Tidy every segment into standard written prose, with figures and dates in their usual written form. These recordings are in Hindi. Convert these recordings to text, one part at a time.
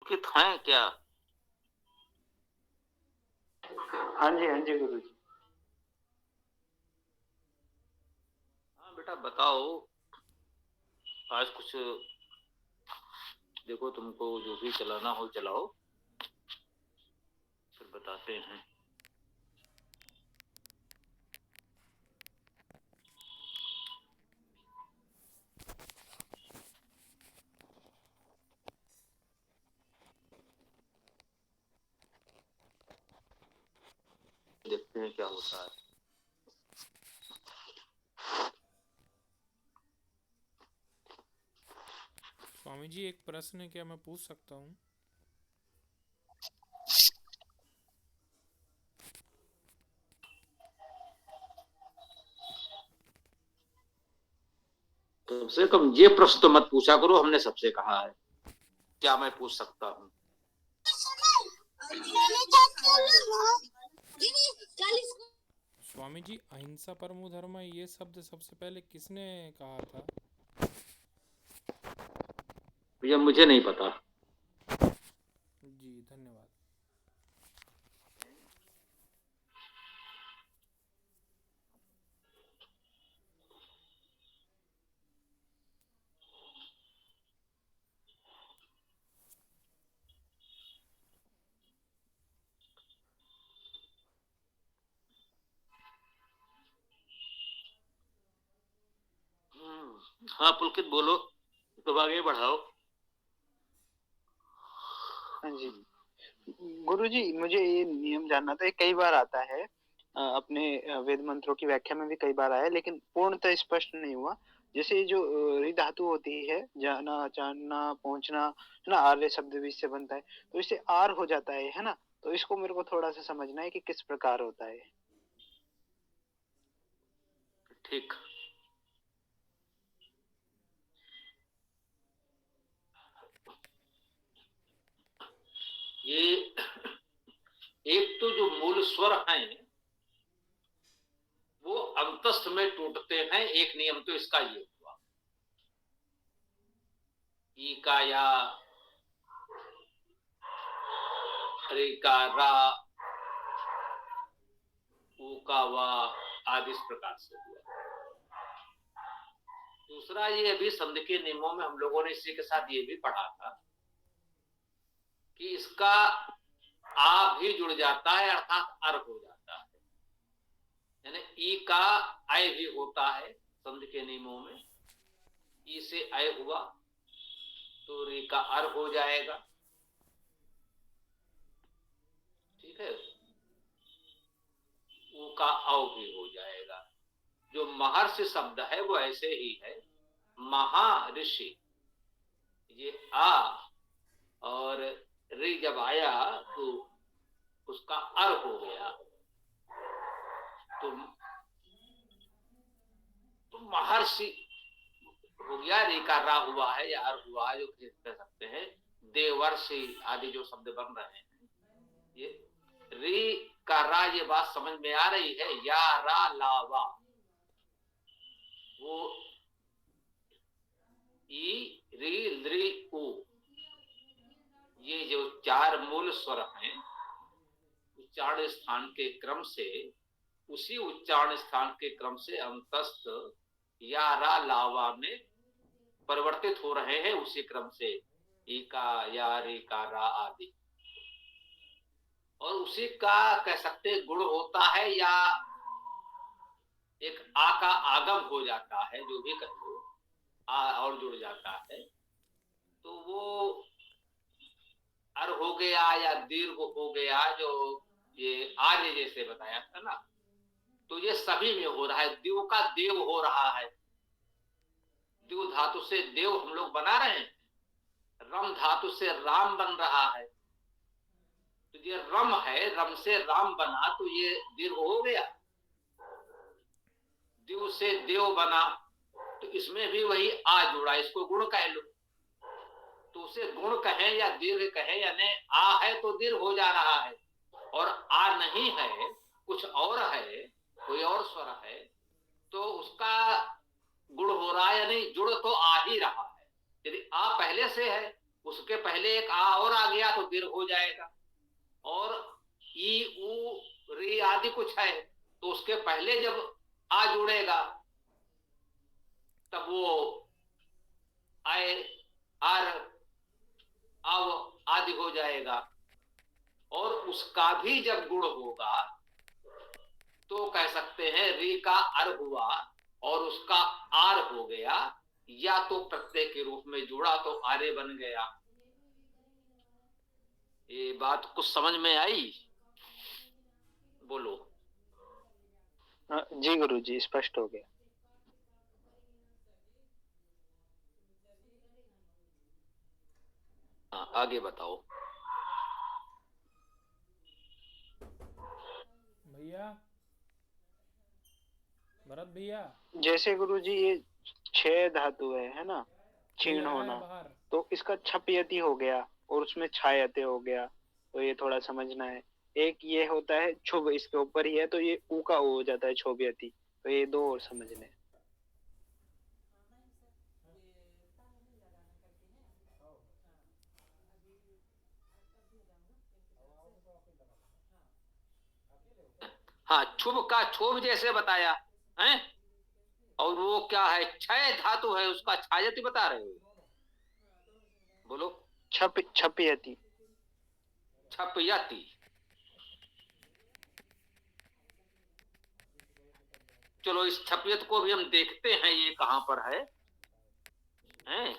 पुलकित हैं क्या? हाँ जी गुरु जी। हाँ बेटा बताओ। आज कुछ देखो, तुमको जो भी चलाना हो चलाओ, फिर बताते हैं। देखते हैं क्या होता है। स्वामी जी, एक प्रश्न है, क्या मैं पूछ सकता हूँ? कम से कम ये प्रश्न तो मत पूछा करो, हमने सबसे कहा है। क्या मैं पूछ सकता हूँ? स्वामी जी, अहिंसा परमो धर्म, ये शब्द सबसे पहले किसने कहा था? भैया मुझे नहीं पता। जी धन्यवाद। हाँ पुलकित बोलो, तो आगे बढ़ाओ। हाँ जी गुरु जी, मुझे ये नियम जानना था। ये कई बार आता है अपने वेद मंत्रों की व्याख्या में भी कई बार आया, लेकिन पूर्णतः स्पष्ट नहीं हुआ। जैसे ये जो री धातु होती है, जाना जानना पहुंचना, है ना, आर्य शब्द भी इससे बनता है, तो इससे आर हो जाता है ना। तो इसको मेरे को थोड़ा सा समझना है कि किस प्रकार होता है। ठीक। ये एक तो जो मूल स्वर हैं वो अंतस्थ में टूटते हैं। एक नियम तो इसका ये हुआ। ई का या, रे का रा, ऊ का वा, आदि इस प्रकार से हुआ। दूसरा, ये अभी संधि के नियमों में हम लोगों ने इसी के साथ ये भी पढ़ा था कि इसका आ भी जुड़ जाता है, अर्थात अर हो जाता है। यानी ई का आय भी होता है संधि के नियमों में। ई से आय हुआ तो रे का अर हो जाएगा। ठीक है। ऊ का औ भी हो जाएगा। जो महर्षि शब्द है वो ऐसे ही है, महर्षि। ये आ और रे जब आया तो उसका अर हो गया। तो महर्षि हो गया। रे का रा हुआ है या अर हुआ है, जो कह सकते हैं। देवर्षि आदि जो शब्द बन रहे हैं, ये रे का रा, ये बात समझ में आ रही है। या रा लावा, वो ई री ली उ, ये जो चार मूल स्वर हैं, उच्चारण स्थान के क्रम से, उसी उच्चारण स्थान के क्रम से अंतस्थ या रा लावा में परिवर्तित हो रहे हैं, उसी क्रम से ई का या रे का रा आदि। और उसी का कह सकते गुण होता है, या एक आ का आगम हो जाता है, जो भी कह लो, आ और जुड़ जाता है तो वो अर हो गया या दीर्घ हो गया। जो ये आर्य जैसे बताया था ना, तो ये सभी में हो रहा है। देव का देव हो रहा है। देव धातु से देव हम लोग बना रहे हैं। रम धातु से राम बन रहा है। तो ये रम है, रम से राम बना तो ये दीर्घ हो गया। देव से देव बना तो इसमें भी वही आ जुड़ा, इसको गुण कह लो। तो उसे गुण कहें या दीर्घ कहें या नहीं, आ है तो दीर्घ हो जा रहा है, और आ नहीं है, कुछ और है, कोई और स्वर है, तो उसका गुण हो रहा है। या नहीं, जुड़ तो आ ही रहा है। यदि आ पहले से है, उसके पहले एक आ और आ गया तो दीर्घ हो जाएगा, और ई उ री आदि कुछ है तो उसके पहले जब आ जुड़ेगा तब वो आए आर अब आदि हो जाएगा, और उसका भी जब गुण होगा तो कह सकते हैं री का अर हुआ और उसका आर हो गया, या तो प्रत्यय के रूप में जुड़ा तो आर्य बन गया। ये बात कुछ समझ में आई? बोलो। जी गुरु जी, स्पष्ट हो गया। हाँ, आगे बताओ। भैया, भरत भैया। जैसे गुरु जी ये 6 धातु है ना, कोई क्षीण आया है होना, बाहर? तो इसका छपयति हो गया और उसमें छायते हो गया, तो ये थोड़ा समझना है। एक ये होता है छुभ, इसके ऊपर ही है तो ये ऊ का ओ हो जाता है क्षोभयति, तो ये दो और समझने हैं। हाँ, क्षुभ का क्षोभ जैसे बताया है, और वो क्या है, क्षय धातु है, उसका छायति बता रहे हो? बोलो। छपयति। छपयति। चलो इस छपयत को भी हम देखते हैं ये कहां पर है, हैं?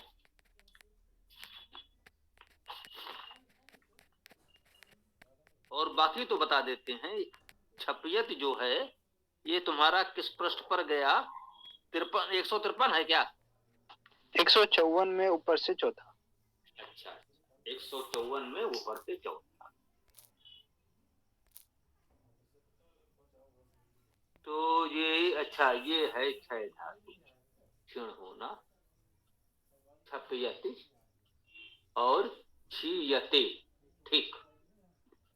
और बाकी तो बता देते हैं। छपयत जो है ये तुम्हारा किस पृष्ठ पर गया? 153 है क्या? 154 में ऊपर से चौथा। अच्छा, 154 में ऊपर से चौथा। तो ये अच्छा, ये है क्षय धातु, क्षीण होना, छपयति और क्षीयते। ठीक।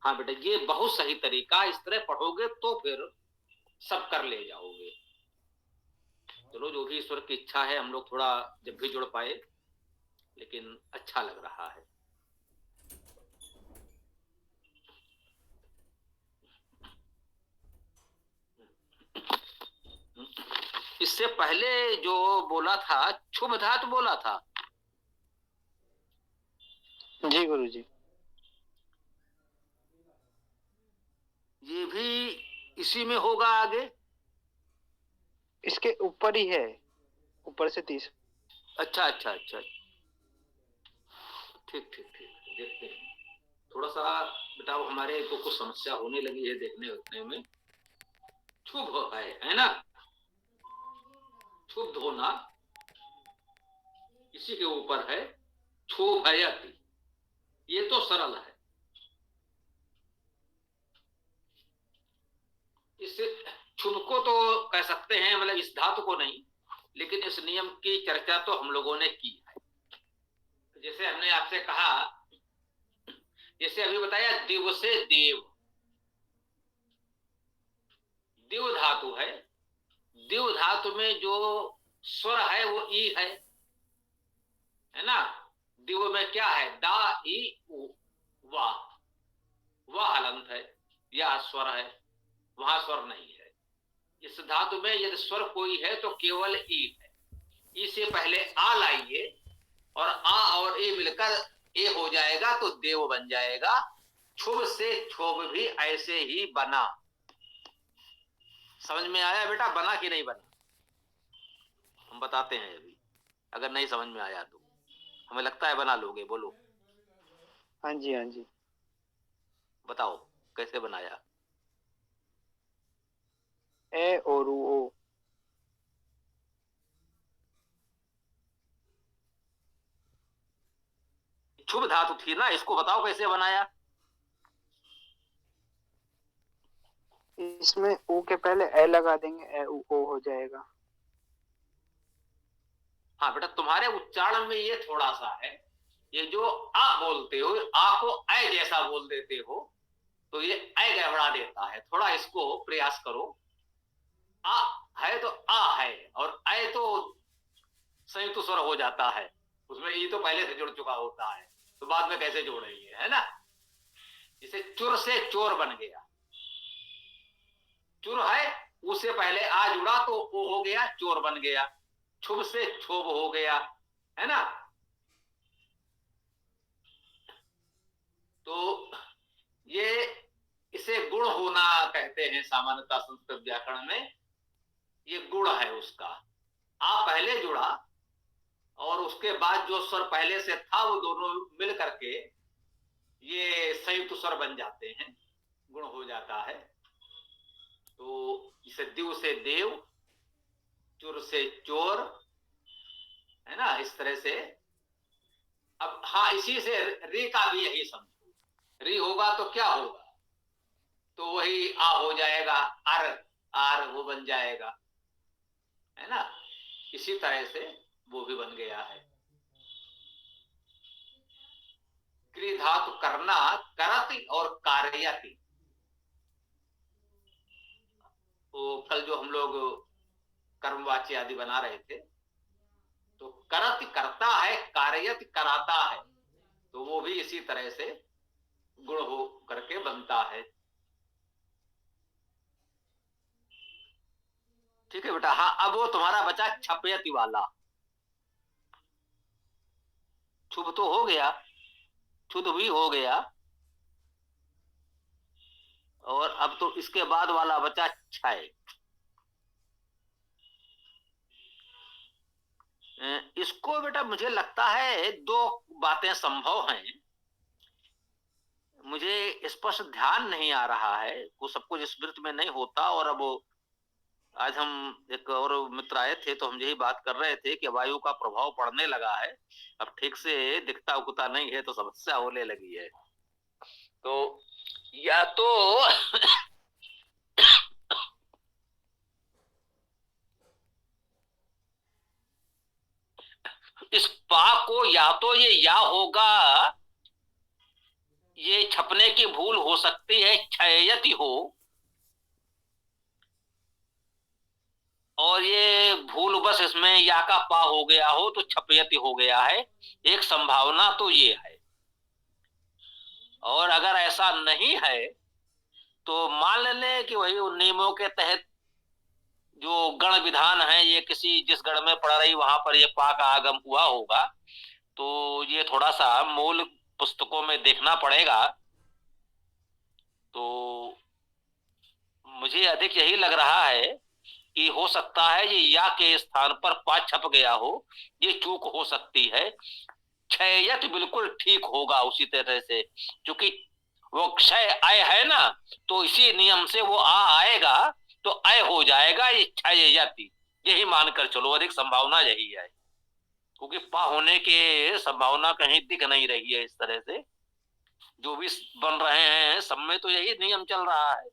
हाँ बेटा, ये बहुत सही तरीका, इस तरह पढ़ोगे तो फिर सब कर ले जाओगे। चलो, जो भी ईश्वर की इच्छा है, हम लोग थोड़ा जब भी जुड़ पाए, लेकिन अच्छा लग रहा है। इससे पहले जो बोला था शुभ धातु बोला था। जी गुरु जी। ये भी इसी में होगा आगे? इसके ऊपर ही है, ऊपर से 30। अच्छा अच्छा अच्छा, ठीक ठीक ठीक, देखते हैं थोड़ा सा बेटा। हमारे को कुछ समस्या होने लगी है देखने उठने में। शुभ है ना, शुभ होना इसी के ऊपर है, क्षोभयति, ये तो सरल है। इस शुभ को तो कह सकते हैं, मतलब इस धातु को नहीं, लेकिन इस नियम की चर्चा तो हम लोगों ने की है। जैसे हमने आपसे कहा, जैसे अभी बताया दिव से देव, दिव धातु है। दिव धातु में जो स्वर है वो ई है ना। दिव में क्या है, दा ई उ, वाह, वह हलंत है या स्वर है, वहां स्वर नहीं है। इस धातु में यदि स्वर कोई है तो केवल ई है। ई से पहले आ लाइए और आ और ए मिलकर ए हो जाएगा तो देव बन जाएगा। क्षुभ से क्षोभ भी ऐसे ही बना। समझ में आया बेटा, बना कि नहीं बना? हम बताते हैं अभी, अगर नहीं समझ में आया तो। हमें लगता है बना लोगे, बोलो। हाँ जी हाँ जी। बताओ कैसे बनाया? ए और ओ। शुभ धातु थी ना, इसको बताओ कैसे बनाया? इसमें ओ के पहले ए लगा देंगे, ए ओ हो जाएगा। हाँ बेटा, तुम्हारे उच्चारण में ये थोड़ा सा है, ये जो आ बोलते हो, आ को ऐ जैसा बोल देते हो, तो ये ऐ गड़बड़ा देता है। थोड़ा इसको प्रयास करो। आ है तो आ है, और ऐ तो संयुक्त स्वर हो जाता है, उसमें ई तो पहले से जुड़ चुका होता है। तो बाद में कैसे जोड़ेंगे, है ना। जैसे चुर से चोर बन गया, चुर है उससे पहले आ जुड़ा तो वो हो गया चोर बन गया, छुब से छोब हो गया, है ना। तो ये इसे गुण होना कहते हैं सामान्यतः संस्कृत व्याकरण में, ये गुण है उसका। आ पहले जुड़ा और उसके बाद जो स्वर पहले से था वो दोनों मिल करके ये संयुक्त स्वर बन जाते हैं, गुण हो जाता है। तो इसे दिव से देव, चुर से चोर, है ना, इस तरह से। अब हाँ, इसी से री का भी यही समझो, री होगा तो क्या होगा, तो वही आ हो जाएगा, आर, आर वो बन जाएगा, है ना। इसी तरह से वो भी बन गया है। क्रि धातु करना, करति और कार्यति। तो कल जो हम लोग कर्मवाच्य आदि बना रहे थे, तो करति करता है, कार्यति कराता है, तो वो भी इसी तरह से गुण हो करके बनता है। ठीक है बेटा। हाँ, अब वो तुम्हारा बचा छपयति वाला। शुभ तो हो गया, शुद्ध भी हो गया, और अब तो इसके बाद वाला बचा क्षय। इसको बेटा मुझे लगता है दो बातें संभव हैं, मुझे स्पष्ट ध्यान नहीं आ रहा है, वो सब कुछ स्मृति में नहीं होता। और अब आज हम एक और मित्र आए थे तो हम यही बात कर रहे थे कि वायु का प्रभाव पड़ने लगा है, अब ठीक से दिखता उगता नहीं है तो समस्या होने लगी है। तो या तो इस पा को या तो ये या होगा, ये छपने की भूल हो सकती है, क्षयति हो, और ये भूल बस इसमें या का पा हो गया हो तो छपयति हो गया है। एक संभावना तो ये है। और अगर ऐसा नहीं है तो मान लें कि वही उन नियमों के तहत जो गण विधान है, ये किसी जिस गण में पड़ रही वहां पर ये पा का आगम हुआ होगा, तो ये थोड़ा सा मूल पुस्तकों में देखना पड़ेगा। तो मुझे अधिक यही लग रहा है कि हो सकता है ये या के स्थान पर पा छप गया हो, ये चूक हो सकती है। क्षयत बिल्कुल ठीक होगा उसी तरह से, क्योंकि वो क्षय अय है ना, तो इसी नियम से वो आ आएगा तो अय हो जाएगा, ये क्षयति, यही मानकर चलो, अधिक संभावना यही है, क्योंकि पा होने के संभावना कहीं दिख नहीं रही है। इस तरह से जो भी बन रहे हैं सब में तो यही नियम चल रहा है,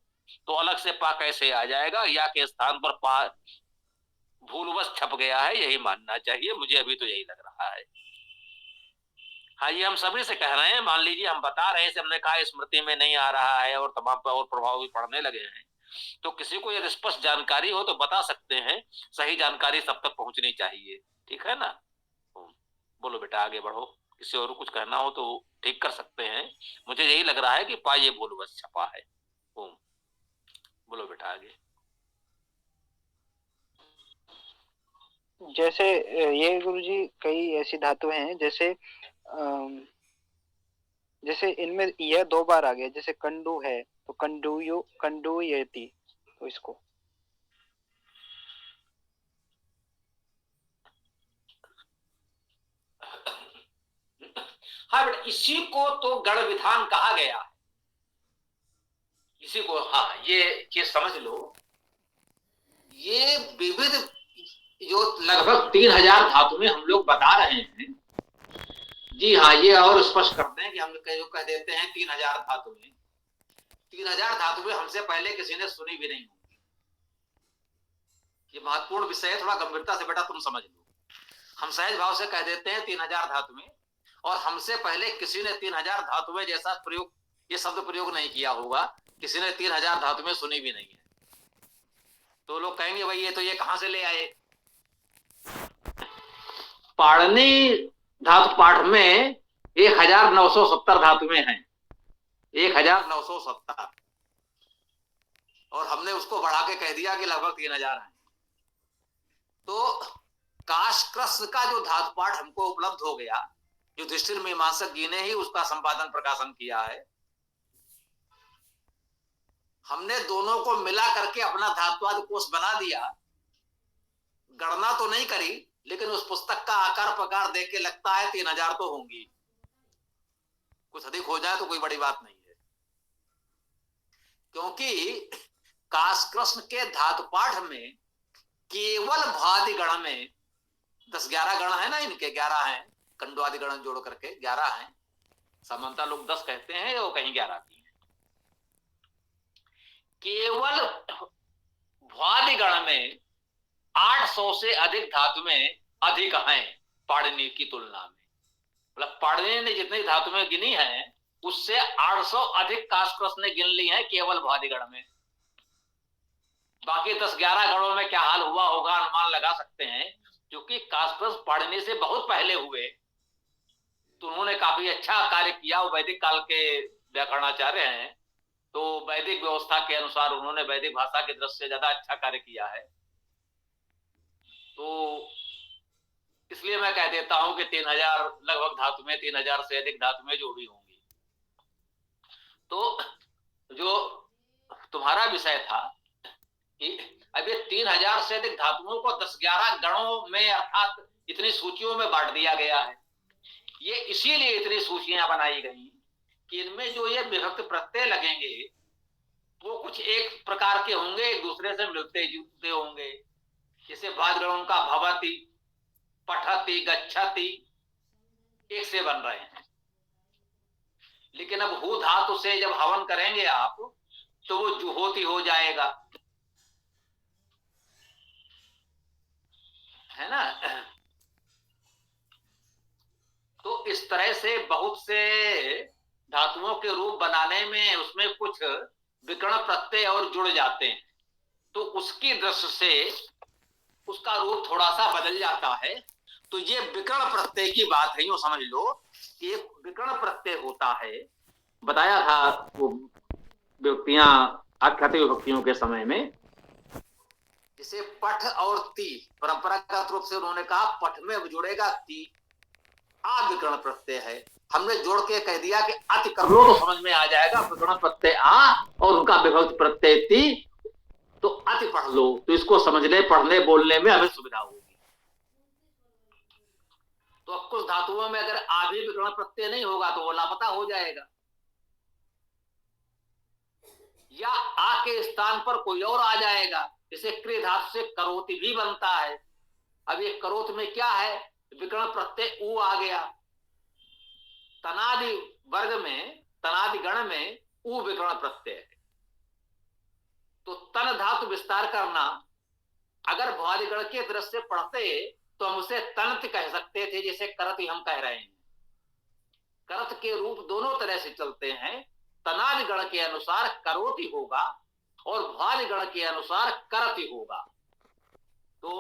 तो अलग से पा कैसे आ जाएगा, या के स्थान पर पा भूलवश छप गया है, यही मानना चाहिए, मुझे अभी तो यही लग रहा है। हाँ, ये हम सभी से कह रहे हैं, मान लीजिए हम बता रहे हैं, हमने कहा स्मृति में नहीं आ रहा है और तमाम पर और प्रभाव भी पड़ने लगे हैं, तो किसी को यदि स्पष्ट जानकारी हो तो बता सकते हैं, सही जानकारी सब तक पहुंचनी चाहिए, ठीक है ना। बोलो बेटा, आगे बढ़ो, किसी और कुछ कहना हो तो ठीक कर सकते हैं, मुझे यही लग रहा है कि पा ये भूलवश छपा है। बोलो बेटा आगे। जैसे ये गुरुजी कई ऐसी धातु हैं, जैसे जैसे इनमें यह दो बार आ गया, जैसे कंडू है तो कंडूयु कंडूयति, तो इसको हाँ बेटा, इसी को तो गण विधान कहा गया है, इसी को। हाँ, ये चीज समझ लो, ये विविध जो लगभग 3000 धातु में हम लोग बता रहे हैं। जी हाँ, ये और स्पष्ट करते हैं कि हम जो कह देते हैं 3000 धातु में, 3000 धातु में हमसे पहले किसी ने सुनी भी नहीं होगी। ये महत्वपूर्ण विषय है, थोड़ा गंभीरता से बेटा तुम समझ लो। हम सहज भाव से कह देते हैं 3000 धातु में, और हमसे पहले किसी ने 3000 धातु में जैसा प्रयोग, ये शब्द प्रयोग नहीं किया होगा, किसी ने 3000 धातु में सुनी भी नहीं है, तो लोग कहेंगे भाई ये तो ये कहां से ले आए। पाणिनि धातु पाठ में 1970 धातुएं हैं, 1970, और हमने उसको बढ़ा के कह दिया कि लगभग 3000 है। तो काशकृष्ण का जो धातु पाठ हमको उपलब्ध हो गया, युधिष्ठिर मीमांसक जी ने ही उसका संपादन प्रकाशन किया है, हमने दोनों को मिला करके अपना धातुवाद कोष बना दिया। गणना तो नहीं करी, लेकिन उस पुस्तक का आकार प्रकार देख के लगता है 3000 तो होंगी, कुछ अधिक हो जाए तो कोई बड़ी बात नहीं है, क्योंकि काशकृष्ण के धातु पाठ में केवल भादि गण में 10-11 गण है ना, इनके 11 हैं, कंडवादि गण जोड़ करके 11 हैं, सामान्यतः लोग 10 कहते हैं और कहीं 11 आती है। केवल भादि गण में 800 से अधिक धातुएं अधिक हैं पाणिनि की तुलना में, मतलब पाणिनि ने जितनी धातुएं गिनी हैं उससे 800 अधिक काशकृष्ण ने गिन ली हैं केवल भादि गण में। बाकी 10-11 गणों में क्या हाल हुआ होगा अनुमान लगा सकते हैं, क्योंकि काशकृष्ण पाणिनि से बहुत पहले हुए, तो उन्होंने काफी अच्छा कार्य किया। वो वैदिक काल के व्याकरणाचार्य हैं, तो वैदिक व्यवस्था के अनुसार उन्होंने वैदिक भाषा की दृष्टि से ज्यादा अच्छा कार्य किया है। तो इसलिए मैं कह देता हूं कि 3000 लगभग धातु में, 3000 से अधिक धातु में जो भी होंगी। तो जो तुम्हारा विषय था कि अब ये 3000 से अधिक धातुओं को 10-11 गणों में अर्थात इतनी सूचियों में बांट दिया गया है। ये इसीलिए इतनी सूचियां बनाई गई कि इनमें जो ये विभक्त प्रत्यय लगेंगे वो कुछ एक प्रकार के होंगे, एक दूसरे से मिलते जुलते होंगे। जैसे भादगणों का भवति, पठति, गच्छति एक से बन रहे हैं, लेकिन अब हु धातु से जब हवन करेंगे आप तो वो जुहोती हो जाएगा, है ना। तो इस तरह से बहुत से धातुओं के रूप बनाने में उसमें कुछ विकर्ण प्रत्यय और जुड़ जाते हैं, तो उसकी दृष्टि से उसका रूप थोड़ा सा बदल जाता है। तो ये विकर्ण प्रत्यय की बात है, यूं समझ लो कि एक विकर्ण प्रत्यय होता है। बताया था वो विभक्तियां आख्याति विभक्तियों के समय में, जैसे पठ और ती, परंपरागत रूप से उन्होंने कहा पठ में जुड़ेगा ती, आ विकर्ण प्रत्यय है। हमने जोड़ के कह दिया कि अति कर लो तो समझ में आ जाएगा, विकर्ण प्रत्यय आ और उनका विभक्त प्रत्यय ती, तो अति पढ़ लो, तो इसको समझने पढ़ने बोलने में हमें सुविधा होगी। तो अब कुछ धातुओं में अगर आ भी विकर्ण प्रत्यय नहीं होगा तो वो लापता हो जाएगा, या आ के स्थान पर कोई और आ जाएगा। जैसे क्रिय धातु से करोति भी बनता है। अब ये करोत में क्या है, विकर्ण प्रत्यय ऊ आ गया। तनादि वर्ग में, तनादि गण में ऊ विकर्ण प्रत्यय है, तो तन धातु विस्तार करना अगर भवादिगण के दृष्टि से पढ़ते तो हम उसे तनत कह सकते थे, जैसे करत हम कह रहे हैं। करत के रूप दोनों तरह से चलते हैं, तनादि गण के अनुसार करोति होगा और भवादिगण के अनुसार करति होगा। तो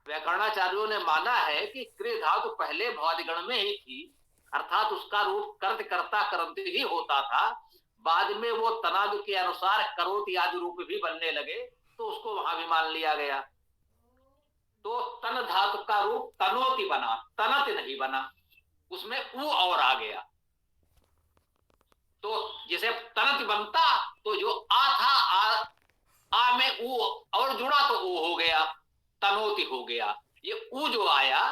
व्याकरणाचार्यों ने माना है कि क्रिय धातु पहले भवादिगण में ही थी, अर्थात उसका रूप कर्त कर्ता करंत ही होता था। बाद में वो तनादि के अनुसार करोति आदि रूप भी बनने लगे, तो उसको वहां भी मान लिया गया। तो तन धातु का रूप तनोति बना, तनत नहीं बना, उसमें ऊ और आ गया। तो जैसे तनत बनता तो जो आ था आ में ऊ और जुड़ा तो ऊ हो गया, तनोति हो गया। ये ऊ जो आया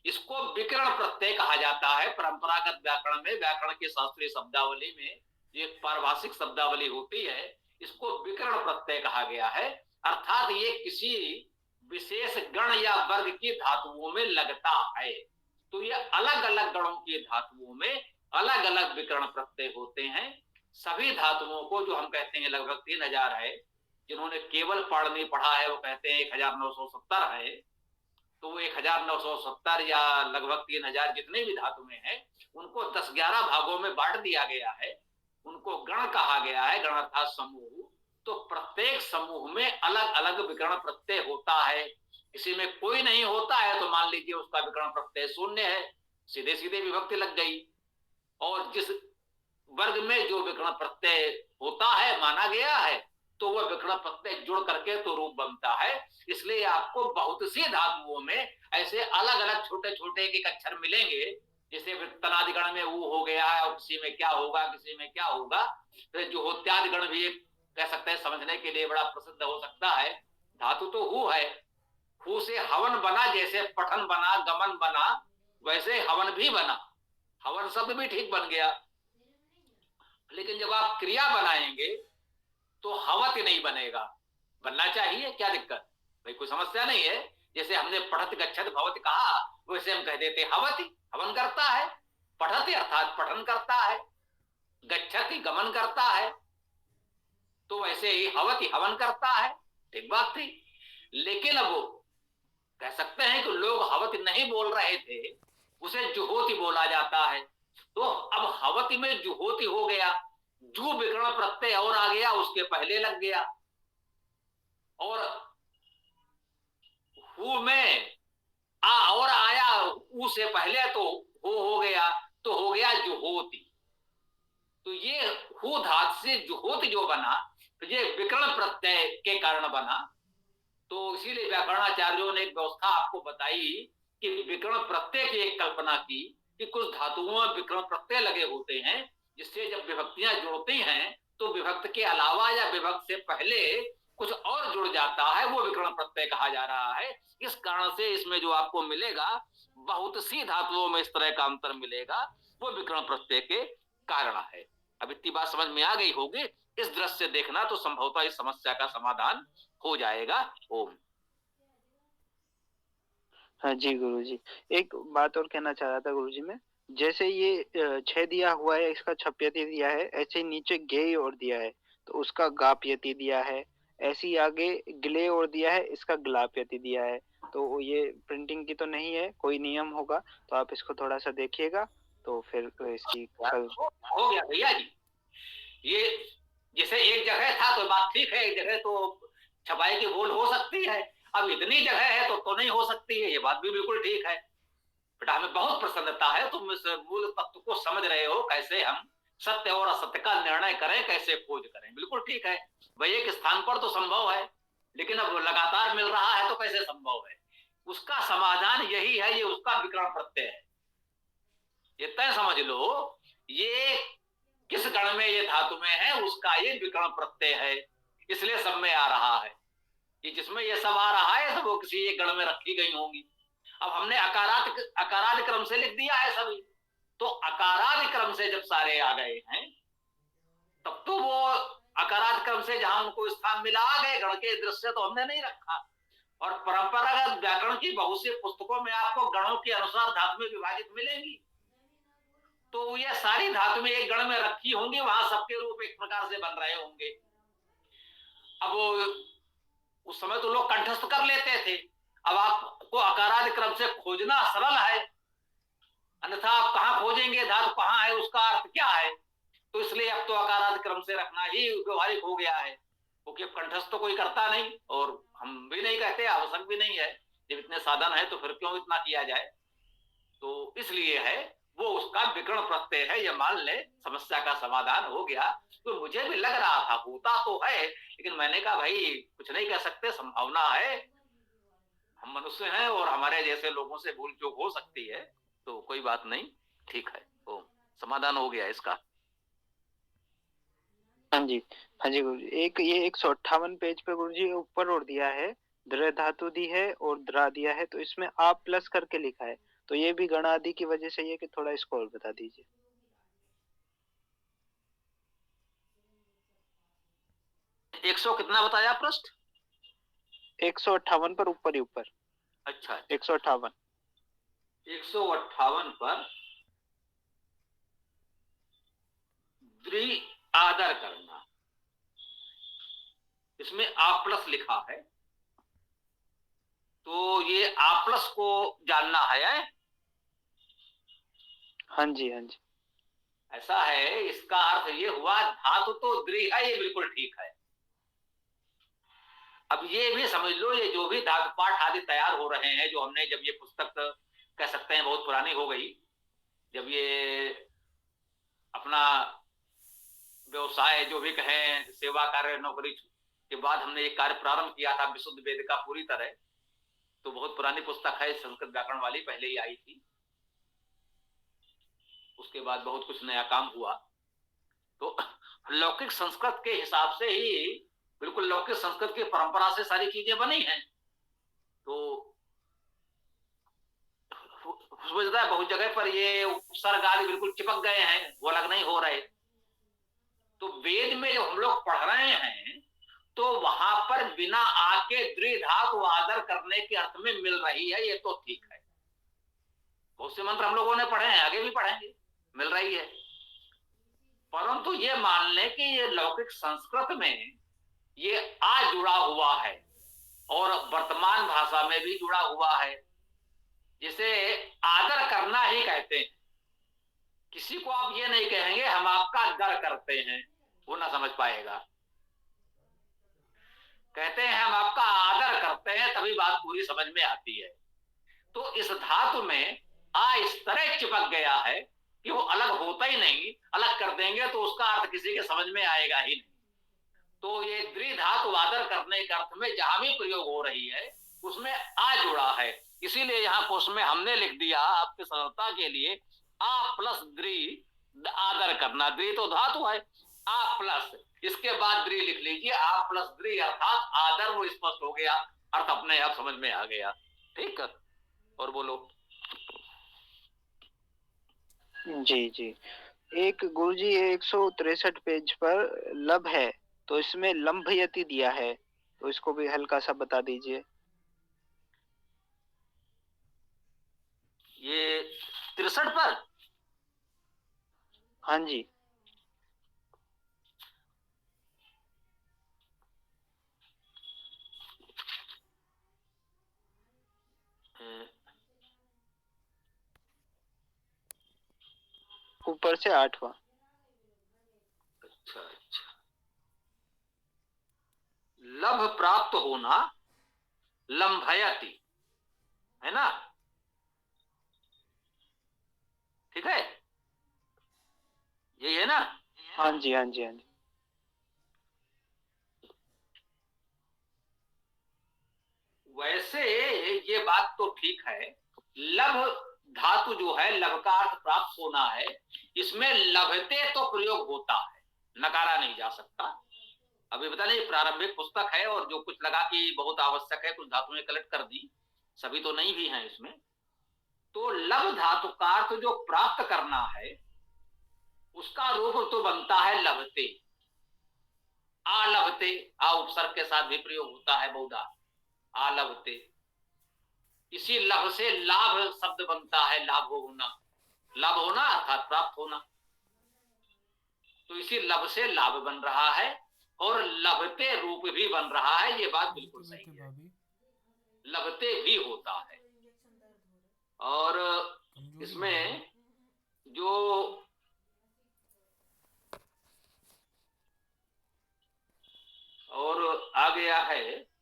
इसको विकर्ण प्रत्यय कहा जाता है। परंपरागत व्याकरण में, व्याकरण के शास्त्रीय शब्दावली में ये पारिभाषिक शब्दावली होती है, इसको विकर्ण प्रत्यय कहा गया है। अर्थात ये किसी विशेष गण या वर्ग की धातुओं में लगता है। तो ये अलग अलग गणों की धातुओं में अलग अलग विकर्ण प्रत्यय होते हैं। सभी धातुओं को जो हम कहते हैं लगभग 3000 है, जिन्होंने केवल पाणिनि पढ़ा है वो कहते हैं 1970 है। तो वो 1970 या लगभग 3000 जितने भी धातुएं हैं उनको 10-11 भागों में बांट दिया गया है, उनको गण कहा गया है, गण अर्थात समूह। तो प्रत्येक समूह में अलग अलग विकर्ण प्रत्यय होता है। किसी में कोई नहीं होता है तो मान लीजिए उसका विकर्ण प्रत्यय 0 है, सीधे सीधे विभक्ति लग गई। और जिस वर्ग में जो विकर्ण प्रत्यय होता है माना गया है, तो वह विकर्ण प्रत्यय जुड़ करके तो रूप बनता है। इसलिए आपको बहुत सी धातुओं में ऐसे अलग अलग छोटे छोटे एक अक्षर मिलेंगे। जैसे तनादिगण में वो हो गया है, और किसी में क्या होगा, किसी में क्या होगा। फिर जो होत्यादिगण भी कह सकते हैं, समझने के लिए बड़ा प्रसिद्ध हो सकता है। धातु तो हु है, हु से हवन बना, जैसे पठन बना, गमन बना, वैसे हवन भी बना। हवन शब्द भी ठीक बन गया। लेकिन जब आप क्रिया बनाएंगे तो हवत नहीं बनेगा। बनना चाहिए, क्या दिक्कत भाई, कोई समस्या नहीं है। जैसे हमने पठत गच्छत भवत कहा, वैसे हम कह देते हवति, हवन करता है। पठति अर्थात पठन करता है, गच्छति गमन करता है, तो वैसे ही हवति हवन करता है। ठीक बात थी। लेकिन अब कह सकते हैं कि लोग हवति नहीं बोल रहे थे, उसे जुहोती बोला जाता है। तो अब हवति में जुहोती हो गया, जू विकर्ण प्रत्यय और आ गया, उसके पहले लग गया। और हु में आ और आया, ऊ से पहले तो हो गया, तो हो गया जुहोती। तो ये हु धात से जुहोती जो बना, तो ये विकर्ण प्रत्यय के कारण बना। तो इसीलिए व्याकरणाचार्यों ने एक व्यवस्था आपको बताई कि विकर्ण प्रत्यय की एक कल्पना की कि कुछ धातुओं में विकर्ण प्रत्यय लगे होते हैं, जिससे जब विभक्तियां जुड़ती हैं तो विभक्त के अलावा या विभक्त से पहले कुछ और जुड़ जाता है, वो विकर्ण प्रत्यय कहा जा रहा है। इस कारण से इसमें जो आपको मिलेगा, बहुत सी धातुओं में इस तरह का अंतर मिलेगा, वो विकर्ण प्रत्यय के कारण है। अब इतनी बात समझ में आ गई होगी। इस दृश्य से देखना तो संभवतः इस समस्या का समाधान हो जाएगा। ओम। हाँ जी गुरुजी, एक बात और कहना चाह रहा था गुरुजी मैं। जैसे ये छह दिया हुआ है, इसका छप्यति दिया है, ऐसे ही नीचे गे और दिया है तो उसका गाप्यति दिया है। ऐसे ही आगे गिले और दिया है, इसका ग्लाप्यति दिया है। तो ये प्रिंटिंग की तो नहीं है, कोई नियम होगा तो आप इसको थोड़ा सा देखिएगा, तो फिर इसकी कल हो गया भैया जी। ये जैसे एक जगह था तो बात ठीक है, एक जगह तो छपाई की भूल हो सकती है। अब इतनी जगह है तो नहीं हो सकती है, ये बात भी बिल्कुल ठीक है। बेटा हमें बहुत प्रसन्नता है, तुम इस मूल तत्व को समझ रहे हो, कैसे हम सत्य और असत्य का निर्णय करें, कैसे खोज करें। बिल्कुल ठीक है भाई, एक स्थान पर तो संभव है, लेकिन अब लगातार मिल रहा है तो कैसे संभव है। उसका समाधान यही है, ये उसका विकर्ण प्रत्यय है। ये तय समझ लो, ये किस गण में ये धातु में है, उसका ये विकर्ण प्रत्यय है, इसलिए सब में आ रहा है। ये जिसमें ये सब आ रहा है, सब वो किसी एक गण में रखी गई होंगी। अब हमने अकारादि क्रम से लिख दिया है सभी, तो अकारादि क्रम से जब सारे आ गए हैं, तब तो वो अकारादि क्रम से जहां उनको स्थान मिला आ गए। गण के दृश्य तो हमने नहीं रखा। और परंपरागत व्याकरण की बहुत सी पुस्तकों में आपको गणों के अनुसार धातु में विभाजित मिलेंगी, तो ये सारी धातु में एक गण में रखी होंगी, वहां सबके रूप एक प्रकार से बन रहे होंगे। अब उस समय तो लोग कंठस्थ कर लेते थे, अब आपको अकारादि क्रम से खोजना सरल है, अन्यथा आप कहां खोजेंगे धातु कहां है, उसका अर्थ क्या है। तो इसलिए अब तो अकारादि क्रम से रखना ही व्यवहारिक हो गया है, क्योंकि कंठस्थ तो कोई करता नहीं, और हम भी नहीं कहते, आवश्यक भी नहीं है। जब इतने साधन है तो फिर क्यों इतना किया जाए। तो इसलिए है वो उसका विकर्ण प्रत्यय है, ये मान ले, समस्या का समाधान हो गया। तो मुझे भी लग रहा था होता तो है, लेकिन मैंने कहा भाई कुछ नहीं कह सकते, संभावना है, हम मनुष्य हैं और हमारे जैसे लोगों से भूल चूक हो सकती है, तो कोई बात नहीं, ठीक है। तो समाधान हो गया इसका। हाँ जी, हाँ जी गुरुजी। एक ये 158 पेज पे गुरुजी ऊपर और दिया है, द्र धातु दी है और द्रा दिया है, तो इसमें आप प्लस करके लिखा है, तो ये भी गण आदि की वजह से ये कि थोड़ा इसको और बता दीजिए। 100 कितना बताया पृष्ठ? 158 पर ऊपर ही ऊपर। अच्छा 158 पर द्रि आदर करना, इसमें आ प्लस लिखा है, तो ये आ प्लस को जानना है। हाँ जी, हाँ जी। ऐसा है, इसका अर्थ ये हुआ धातु तो द्रि है, ये बिल्कुल ठीक है। अब ये भी समझ लो, ये जो भी धातु पाठ आदि तैयार हो रहे हैं, जो हमने, जब ये पुस्तक कह सकते हैं बहुत पुरानी हो गई, जब ये अपना व्यवसाय जो भी कहें, सेवा कार्य, नौकरी के बाद हमने एक कार्य प्रारंभ किया था विशुद्ध वेदिका पूरी तरह, तो बहुत पुरानी पुस्तक है, संस्कृत व्याकरण वाली, पहले ही आई थी। उसके बाद बहुत कुछ नया काम हुआ। तो लौकिक संस्कृत के हिसाब से ही, बिल्कुल लौकिक संस्कृत की परंपरा से सारी चीजें बनी हैं। तो समझता है बहुत जगह पर ये उपसर्ग आदि बिल्कुल चिपक गए हैं, वो अलग नहीं हो रहे। तो वेद में जो हम लोग पढ़ रहे हैं, तो वहां पर बिना आके द्विधातु आदर करने के अर्थ में मिल रही है, ये तो ठीक है। बहुत से मंत्र हम लोगों ने पढ़े हैं, आगे भी पढ़ेंगे, मिल रही है। परंतु ये मान लें कि ये लौकिक संस्कृत में ये आ जुड़ा हुआ है और वर्तमान भाषा में भी जुड़ा हुआ है। जिसे आदर करना ही कहते हैं। किसी को आप ये नहीं कहेंगे हम आपका दर करते हैं, वो ना समझ पाएगा। कहते हैं हम आपका आदर करते हैं, तभी बात पूरी समझ में आती है। तो इस धातु में आ इस तरह चिपक गया है कि वो अलग होता ही नहीं, अलग कर देंगे तो उसका अर्थ किसी के समझ में आएगा ही नहीं। तो ये द्विधातु आदर करने के अर्थ में जहां भी प्रयोग हो रही है उसमें आ जुड़ा है। इसीलिए यहाँ कोश में हमने लिख दिया आपके सरलता के लिए, आ प्लस द्रि, आदर करना। द्रि तो धातु है, आ प्लस, इसके बाद द्रि लिख लीजिए, आ प्लस द्रि अर्थात आदर, वो स्पष्ट हो गया, अर्थ अपने आप समझ में आ गया। ठीक है, और बोलो। जी जी। एक गुरुजी 163 पेज पर लब है, तो इसमें लंभयति दिया है, तो इसको भी हल्का सा बता दीजिए। ये 63 पर, हाँ जी। ऊपर से 8वां। अच्छा अच्छा, लभ प्राप्त होना, लंभयति, है ना? ठीक है, यही है ना? हाँ जी हाँ जी हाँ जी। वैसे ये बात तो ठीक है, लभ धातु जो है, लभ का अर्थ प्राप्त होना है, इसमें लभते तो प्रयोग होता है, नकारा नहीं जा सकता। अभी पता नहीं, प्रारंभिक पुस्तक है और जो कुछ लगा कि बहुत आवश्यक है, कुछ धातुएं कलेक्ट कर दी, सभी तो नहीं भी हैं इसमें। तो लभ धातु का अर्थ जो प्राप्त करना है, उसका रूप तो बनता है लभते। आ लभते, आ उपसर्ग के साथ भी प्रयोग होता है बहुधा, आ लभते। इसी लभ से लाभ शब्द बनता है, लाभ होना, लाभ होना अर्थात प्राप्त होना। तो इसी लभ से लाभ बन रहा है और लभते रूप भी बन रहा है, ये बात बिल्कुल सही है, लभते भी होता है। और इसमें जो और आ गया है,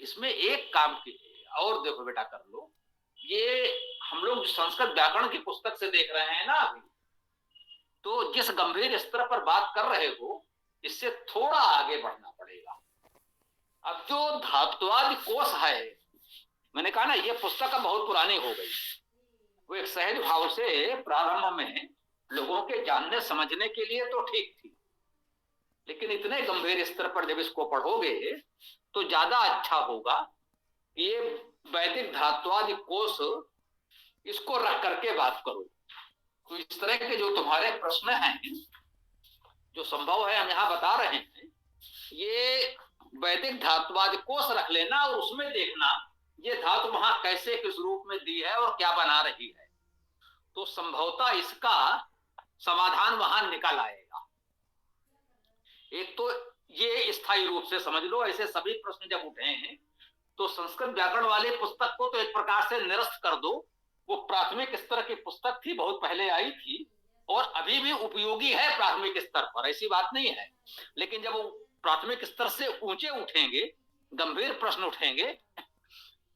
इसमें एक काम की और देखो बेटा, कर लो, ये हम लोग संस्कृत व्याकरण की पुस्तक से देख रहे हैं ना अभी, तो जिस गंभीर स्तर पर बात कर रहे हो, इससे थोड़ा आगे बढ़ना पड़ेगा। अब जो धात्वादि कोश है, मैंने कहा ना ये पुस्तक अब बहुत पुरानी हो गई, वो एक सहज भाव से प्रारंभ में लोगों के जानने समझने के लिए तो ठीक थी, लेकिन इतने गंभीर स्तर पर जब इसको पढ़ोगे तो ज्यादा अच्छा होगा। ये वैदिक धात्वादि कोश, इसको रख करके बात करो। तो इस तरह के जो तुम्हारे प्रश्न हैं, जो संभव है हम यहाँ बता रहे हैं, ये वैदिक धात्वादि कोश रख लेना और उसमें देखना ये धातु वहां कैसे किस रूप में दी है और क्या बना रही है, तो संभवतः इसका समाधान वहां निकल आएगा। एक तो ये स्थायी रूप से समझ लो, ऐसे सभी प्रश्न जब उठे हैं तो संस्कृत व्याकरण वाले पुस्तक को तो एक प्रकार से निरस्त कर दो। वो प्राथमिक स्तर की पुस्तक थी, बहुत पहले आई थी और अभी भी उपयोगी है प्राथमिक स्तर पर, ऐसी बात नहीं है। लेकिन जब वो प्राथमिक स्तर से ऊंचे उठेंगे, गंभीर प्रश्न उठेंगे,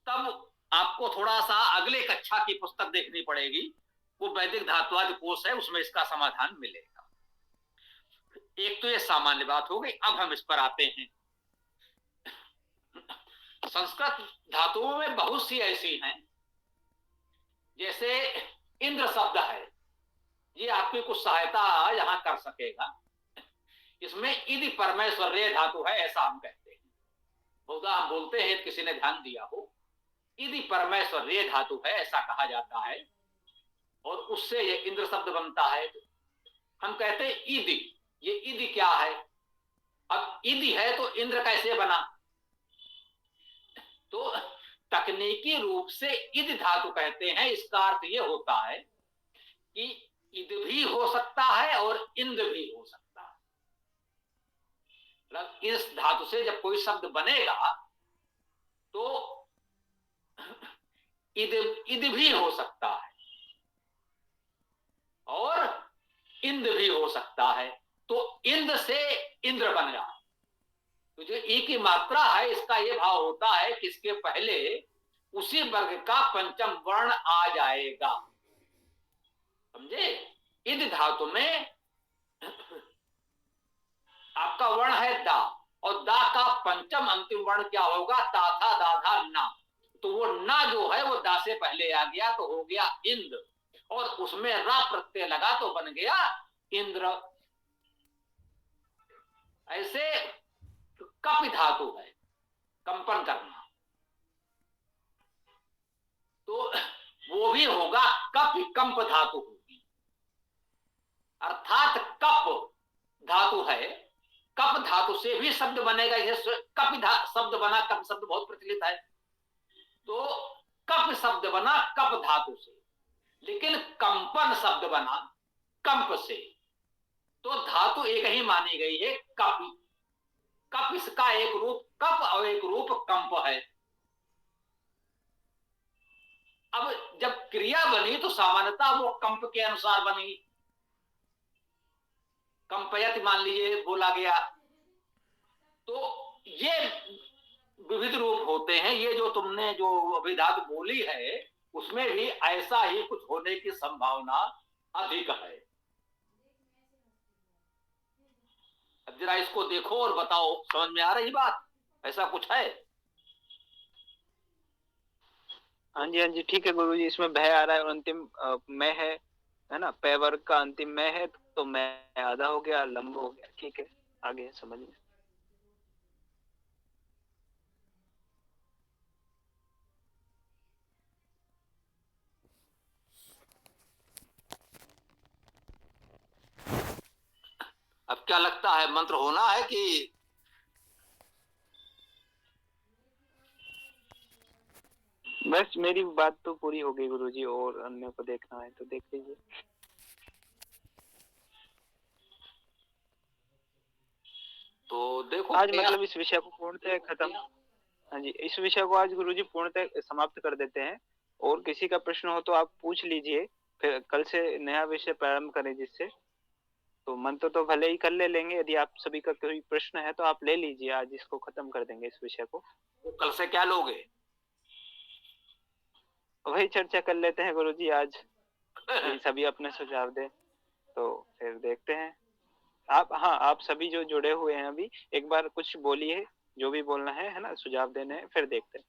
तब आपको थोड़ा सा अगले कक्षा की पुस्तक देखनी पड़ेगी। वो वैदिक धातुवाद कोर्स है, उसमें इसका समाधान मिलेगा। एक तो ये सामान्य बात हो गई। अब हम इस पर आते हैं। संस्कृत धातुओं में बहुत सी ऐसी हैं, जैसे इंद्र शब्द है, ये आपकी कुछ सहायता यहां कर सकेगा। इसमें इदि परमेश्वर्य धातु है, ऐसा हम कहते हैं। बहुधा हम बोलते हैं, किसी ने ध्यान दिया हो, इदि परमेश्वर्य धातु है, ऐसा कहा जाता है, और उससे ये इंद्र शब्द बनता है। हम कहते हैं इदि, ये इदि क्या है? अब इदि है तो इंद्र कैसे बना? तो तकनीकी रूप से इद धातु कहते हैं। इसका अर्थ यह होता है कि इद भी हो सकता है और इंद्र भी हो सकता है। मतलब इस धातु से जब कोई शब्द बनेगा तो इद भी हो सकता है और इंद्र भी हो सकता है। तो इंद्र से इंद्र बन रहा। तो जो ई की मात्रा है, इसका यह भाव होता है कि इसके पहले उसी वर्ग का पंचम वर्ण आ जाएगा। समझे? इद धातु में आपका वर्ण है दा, और दा का पंचम अंतिम वर्ण क्या होगा? ता था दा था ना। तो वो ना जो है वो दा से पहले आ गया, तो हो गया इंद्र, और उसमें रा प्रत्यय लगा तो बन गया इंद्र। ऐसे कप धातु है, कंपन करना, तो वो भी होगा कप कंप धातु होगी। अर्थात कप धातु है, कप धातु से भी शब्द बनेगा। कप शब्द बना, कप शब्द बहुत प्रचलित है, तो कप शब्द बना कप धातु से, लेकिन कंपन शब्द बना कंप से। तो धातु एक ही मानी गई है, कप। कप इसका एक रूप कप और एक रूप कंप है। अब जब क्रिया बनी तो सामान्यतः वो कंप के अनुसार बनी। कंपयत मान लीजिए बोला गया, तो ये विविध रूप होते हैं। ये जो तुमने जो अभिधातु बोली है, उसमें भी ऐसा ही कुछ होने की संभावना अधिक है। अब जरा इसको देखो और बताओ, समझ में आ रही बात? ऐसा कुछ है? हाँ जी ठीक है गुरुजी। इसमें भय आ रहा है और अंतिम मैं है ना? पै वर्ग का अंतिम मैं है, तो मैं आधा हो गया, लंब हो गया। ठीक है, आगे समझ में। अब क्या लगता है, मंत्र होना है कि? बस मेरी बात तो पूरी हो गई गुरुजी, और अन्य को देखना है तो देख लीजिए। तो देखो, आज मतलब इस विषय को पूर्णतः खत्म। हाँ जी, इस विषय को आज गुरुजी पूर्णतः समाप्त कर देते हैं। और किसी का प्रश्न हो तो आप पूछ लीजिए, फिर कल से नया विषय प्रारंभ करें। जिससे तो मंत्र तो भले ही कल ले लेंगे, यदि आप सभी का कोई प्रश्न है तो आप ले लीजिए। आज इसको खत्म कर देंगे इस विषय को। तो कल से क्या लोगे? वही चर्चा कर लेते हैं गुरुजी आज। सभी अपने सुझाव दें तो फिर देखते हैं। आप, हाँ, आप सभी जो जुड़े हुए हैं अभी, एक बार कुछ बोलिए, जो भी बोलना है ना? सुझाव देने हैं, फिर देखते हैं।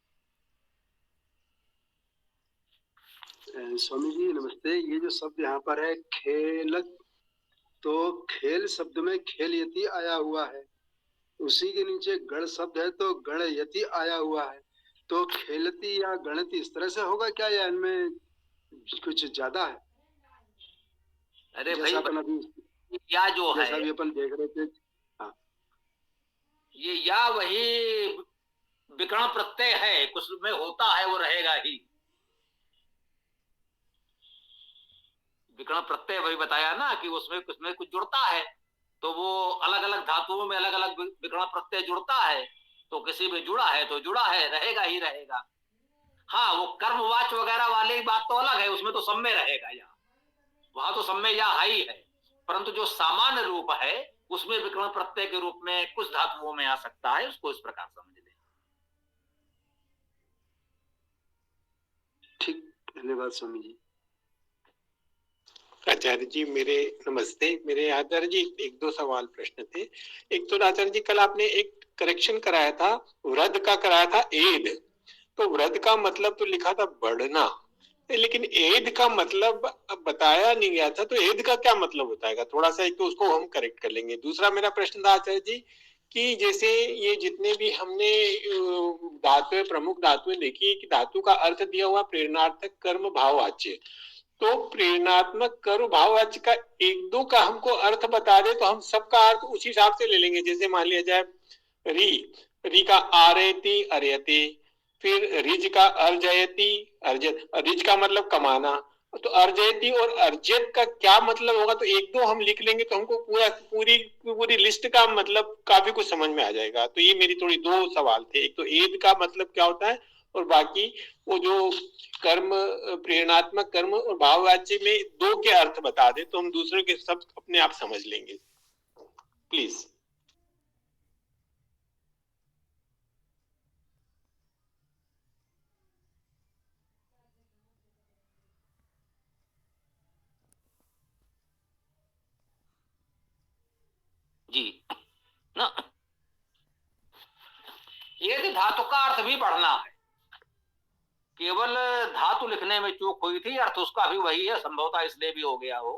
स्वामी जी नमस्ते। ये जो शब्द यहाँ पर है खेलत, तो खेल शब्द में खेल यति आया हुआ है, उसी के नीचे गण शब्द है तो गण यति आया हुआ है। तो खेलती या गणती इस तरह से होगा क्या, या इनमें कुछ ज्यादा है? अरे जैसा अपन भाई, अभी या जो जैसा है, भी अपन देख रहे थे। हाँ, ये या वही विकर्ण प्रत्यय है, कुछ में होता है वो रहेगा ही। विकर्ण प्रत्यय वही बताया ना कि उसमें कुछ में कुछ जुड़ता है, तो वो अलग अलग धातुओं में अलग अलग विकर्ण प्रत्यय जुड़ता है। तो किसी में जुड़ा है तो जुड़ा है, रहेगा ही रहेगा। हाँ, वो कर्मवाच वगैरह वाली बात तो अलग है, उसमें तो सब में रहेगा। या वहां तो सब में या है ही है, परंतु जो सामान्य रूप है उसमें विकर्ण प्रत्यय के रूप में कुछ धातुओं में आ सकता है, उसको इस प्रकार समझ लें। ठीक, धन्यवाद स्वामी जी। आचार्य जी मेरे नमस्ते। मेरे आचार्य जी एक दो सवाल प्रश्न थे। एक तो आचार्य जी कल आपने एक करेक्शन कराया था, वृद्ध का कराया था एद, तो वृद्ध का मतलब तो लिखा था बढ़ना, लेकिन एद का मतलब बताया नहीं गया था, तो एद का क्या मतलब होता है? थोड़ा सा एक तो उसको हम करेक्ट कर लेंगे। दूसरा मेरा प्रश्न था आचार्य जी कि जैसे ये जितने भी हमने धातुएं, प्रमुख धातुएं देखी कि धातु का अर्थ दिया हुआ प्रेरणार्थक कर्म भाववाच्य, तो प्रेरणात्मक कर्म भाववाच्य का एक दो का हमको अर्थ बता दे तो हम सबका अर्थ उसी हिसाब से ले लेंगे। जैसे मान लिया जाए री, री का आरयति अर्यते, फिर रिज का अर्जयति अर्जत, रिज का मतलब कमाना, तो अर्जयति और अर्जत का क्या मतलब होगा, तो एक दो हम लिख लेंगे तो हमको पूरी लिस्ट का मतलब काफी कुछ समझ में आ जाएगा। तो ये मेरी थोड़ी दो सवाल थे, एक तो एद का मतलब क्या होता है, और बाकी वो जो कर्म, प्रेरणात्मक कर्म और भाववाच्य में दो के अर्थ बता दे तो हम दूसरे के सब अपने आप समझ लेंगे प्लीज। जी ना, यदि धातु का अर्थ भी बढ़ना है, केवल धातु लिखने में चूक हुई थी, अर्थ उसका भी वही है, संभवतः इसलिए भी हो गया हो,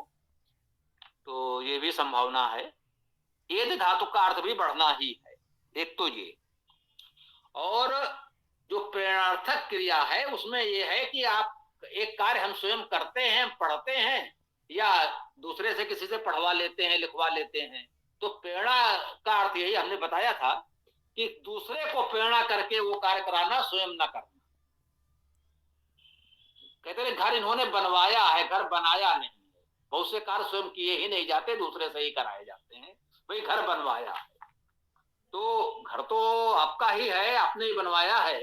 तो ये भी संभावना है। यदि धातु का अर्थ भी बढ़ना ही है, एक तो ये, और जो प्रेरणार्थक क्रिया है उसमें ये है कि आप एक कार्य हम स्वयं करते हैं, पढ़ते हैं या दूसरे से किसी से पढ़वा लेते हैं, लिखवा लेते हैं, तो प्रेरणा का अर्थ यही हमने बताया था कि दूसरे को प्रेरणा करके वो कार्य कराना, स्वयं न करना। कहते हैं घर इन्होंने बनवाया है, घर बनाया नहीं है। बहुत से कार्य स्वयं किए ही नहीं जाते, दूसरे से ही कराए जाते हैं। भाई घर बनवाया है, तो घर तो आपका ही है, आपने ही बनवाया है,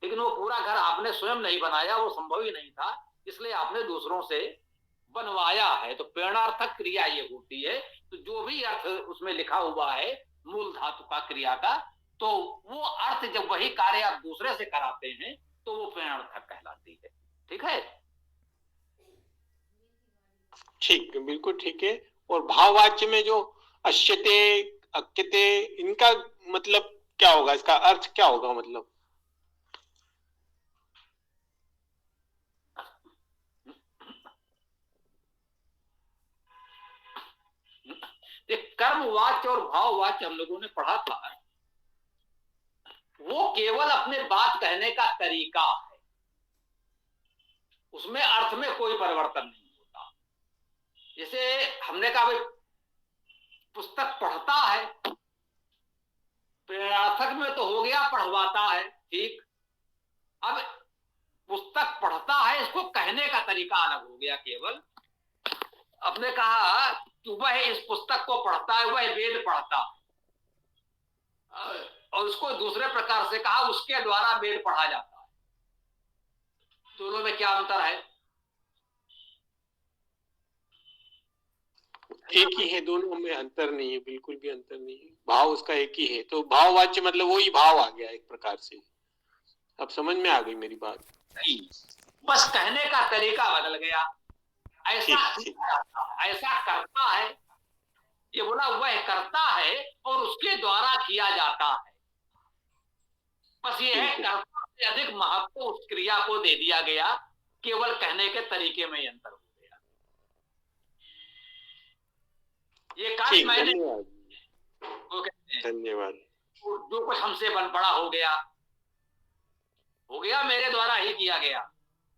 लेकिन वो पूरा घर आपने स्वयं नहीं बनाया, वो संभव ही नहीं था, इसलिए आपने दूसरों से बनवाया है। तो प्रेरणार्थक क्रिया ये होती है। तो जो भी अर्थ उसमें लिखा हुआ है मूल धातु का क्रिया का, तो वो अर्थ जब वही कार्य आप दूसरे से कराते हैं तो वो प्रेरणार्थक कहलाती है। ठीक है? ठीक, बिल्कुल ठीक है। और भाववाच्य में जो अश्यते, अक्यते, इनका मतलब क्या होगा, इसका अर्थ क्या होगा मतलब? कर्मवाच्य और भाववाच्य हम लोगों ने पढ़ा था, वो केवल अपने बात कहने का तरीका है, उसमें अर्थ में कोई परिवर्तन नहीं होता। जैसे हमने कहा भाई पुस्तक पढ़ता है, प्रेरणार्थक में तो हो गया पढ़वाता है, ठीक। अब पुस्तक पढ़ता है, इसको कहने का तरीका अलग हो गया। केवल अपने कहा कि वह इस पुस्तक को पढ़ता है, वह वेद पढ़ता है, और उसको दूसरे प्रकार से कहा उसके द्वारा वेद पढ़ा जाता है। दोनों में क्या अंतर है? एक ही है, दोनों में अंतर नहीं है, बिल्कुल भी अंतर नहीं है। भाव उसका एक ही है, तो भाववाच्य मतलब वही भाव आ गया एक प्रकार से। अब समझ में आ गई मेरी बात? नहीं, बस कहने का तरीका बदल गया। ऐसा ऐसा करता है, ये बोला वह करता है और उसके द्वारा किया जाता है। बस ये है, कर्ता से अधिक महत्व उस क्रिया को दे दिया गया, केवल कहने के तरीके में अंतर हो गया। ये कार्य मैंने, धन्यवाद, जो कुछ हमसे बन पड़ा हो गया मेरे द्वारा ही किया गया,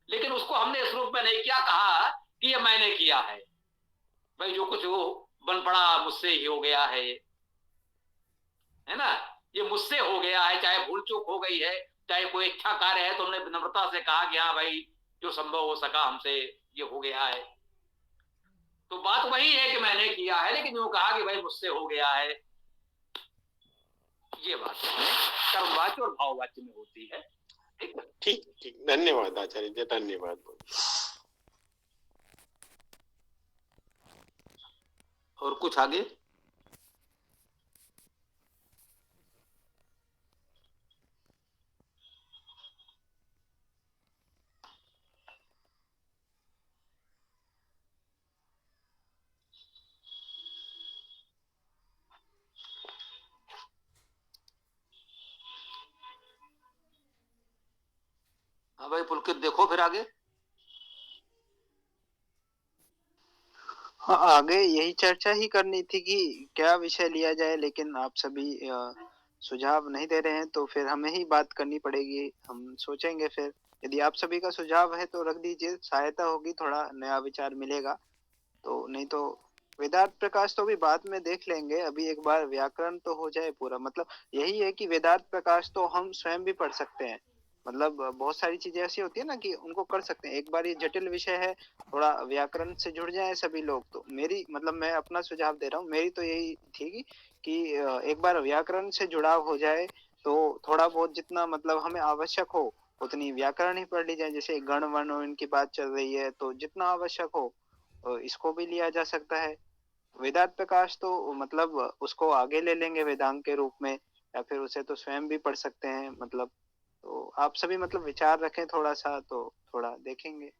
लेकिन उसको हमने इस रूप में नहीं किया, कहा कि ये मैंने किया है। भाई जो कुछ वो बन पड़ा मुझसे ही हो गया है ना, ये मुझसे हो गया है, चाहे भूल चूक हो गई है, चाहे कोई इच्छा कार्य है, तो हमने विनम्रता से कहा कि हाँ भाई जो संभव हो सका हमसे ये हो गया है। तो बात वही है कि मैंने किया है, लेकिन जो कहा कि भाई मुझसे हो गया है, ये बात कर्मवाच्य और भाववाच्य में होती है। ठीक ठीक, धन्यवाद आचार्य जी, धन्यवाद। और कुछ आगे? हाँ भाई पुलकित, देखो फिर आगे। हाँ, आगे यही चर्चा ही करनी थी कि क्या विषय लिया जाए, लेकिन आप सभी सुझाव नहीं दे रहे हैं तो फिर हमें ही बात करनी पड़ेगी। हम सोचेंगे फिर, यदि आप सभी का सुझाव है तो रख दीजिए, सहायता होगी, थोड़ा नया विचार मिलेगा। तो नहीं तो वेदांत प्रकाश तो भी बाद में देख लेंगे, अभी एक बार व्याकरण तो हो जाए पूरा। मतलब यही है कि वेदांत प्रकाश तो हम स्वयं भी पढ़ सकते हैं। मतलब बहुत सारी चीजें ऐसी होती है ना कि उनको कर सकते हैं। एक बार ये जटिल विषय है, थोड़ा व्याकरण से जुड़ जाए सभी लोग। तो मेरी मतलब मैं अपना सुझाव दे रहा हूँ, मेरी तो यही थी कि एक बार व्याकरण से जुड़ाव हो जाए तो थोड़ा बहुत जितना मतलब हमें आवश्यक हो उतनी व्याकरण ही पढ़ ली जाए। जैसे गण वर्ण इनकी बात चल रही है तो जितना आवश्यक हो इसको भी लिया जा सकता है। वेदांत प्रकाश तो मतलब उसको आगे ले लेंगे वेदांग के रूप में, या फिर उसे तो स्वयं भी पढ़ सकते हैं। मतलब तो आप सभी मतलब विचार रखें थोड़ा सा, तो थोड़ा देखेंगे।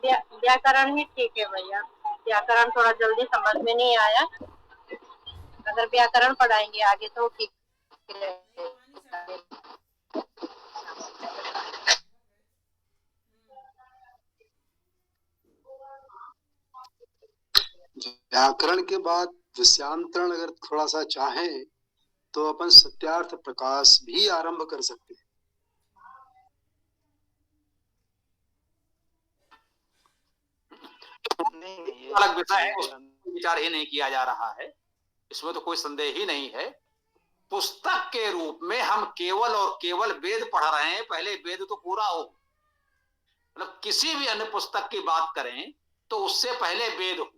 व्याकरण ही ठीक है भैया, व्याकरण थोड़ा जल्दी समझ में नहीं आया, अगर व्याकरण पढ़ाएंगे आगे तो ठीक रहेगा। व्याकरण के बाद विषयांतरण अगर थोड़ा सा चाहें तो अपन सत्यार्थ प्रकाश भी आरंभ कर सकते हैं। नहीं, अलग विषय है, उस पर विचार ही नहीं किया जा रहा है, इसमें तो कोई संदेह ही नहीं है। पुस्तक के रूप में हम केवल और केवल वेद पढ़ रहे हैं, पहले वेद तो पूरा हो। मतलब किसी भी अन्य पुस्तक की बात करें तो उससे पहले वेद हो।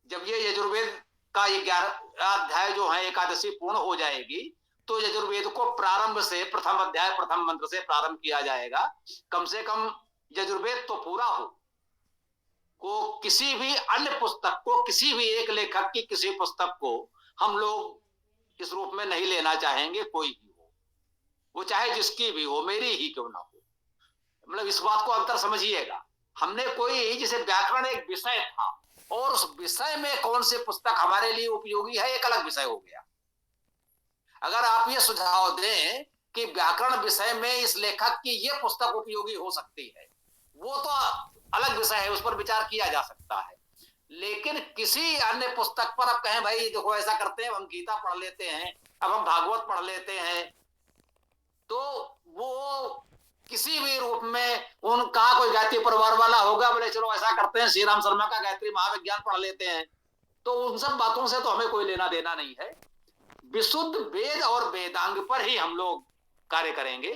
जब ये यजुर्वेद का 11 अध्याय जो है एकादशी पूर्ण हो जाएगी तो यजुर्वेद को प्रारंभ से प्रथम अध्याय प्रथम मंत्र से प्रारंभ किया जाएगा। कम से कम यजुर्वेद तो पूरा हो। को किसी भी अन्य पुस्तक को, किसी भी एक लेखक की किसी पुस्तक को हम लोग इस रूप में नहीं लेना चाहेंगे। कोई भी हो, वो चाहे जिसकी भी हो, मेरी ही क्यों ना हो। मतलब इस बात को अंतर समझिएगा। हमने कोई, जैसे व्याकरण एक विषय था और उस विषय में कौन सी पुस्तक हमारे लिए उपयोगी है एक अलग विषय हो गया। अगर आप ये सुझाव दें कि व्याकरण विषय में इस लेखक की ये पुस्तक उपयोगी हो सकती है, वो तो अलग विषय है, उस पर विचार किया जा सकता है। लेकिन किसी अन्य पुस्तक पर अब कहें भाई देखो ऐसा करते हैं, हम गीता पढ़ लेते हैं, अब हम भागवत पढ़ लेते हैं, तो वो किसी भी रूप में उनका कोई गायत्री परिवार वाला होगा, बोले चलो ऐसा करते हैं श्री राम शर्मा का गायत्री महाविज्ञान पढ़ लेते हैं, तो उन सब बातों से तो हमें कोई लेना देना नहीं है। विशुद्ध वेद और वेदांग पर ही हम लोग कार्य करेंगे।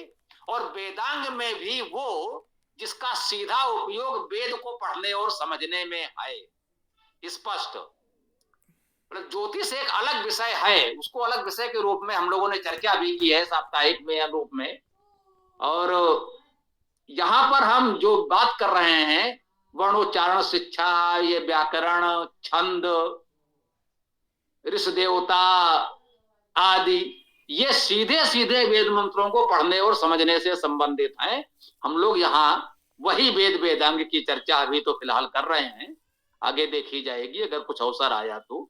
और वेदांग में भी वो जिसका सीधा उपयोग वेद को पढ़ने और समझने में है, स्पष्ट। ज्योतिष एक अलग विषय है, उसको अलग विषय के रूप में हम लोगों ने चर्चा भी की है साप्ताहिक में या रूप में। और यहां पर हम जो बात कर रहे हैं वर्णोच्चारण शिक्षा, ये व्याकरण, छंद, ऋष देवता आदि, ये सीधे सीधे वेद मंत्रों को पढ़ने और समझने से संबंधित हैं। हम लोग यहाँ वही वेद वेदांग की चर्चा अभी तो फिलहाल कर रहे हैं, आगे देखी जाएगी अगर कुछ अवसर आया तो।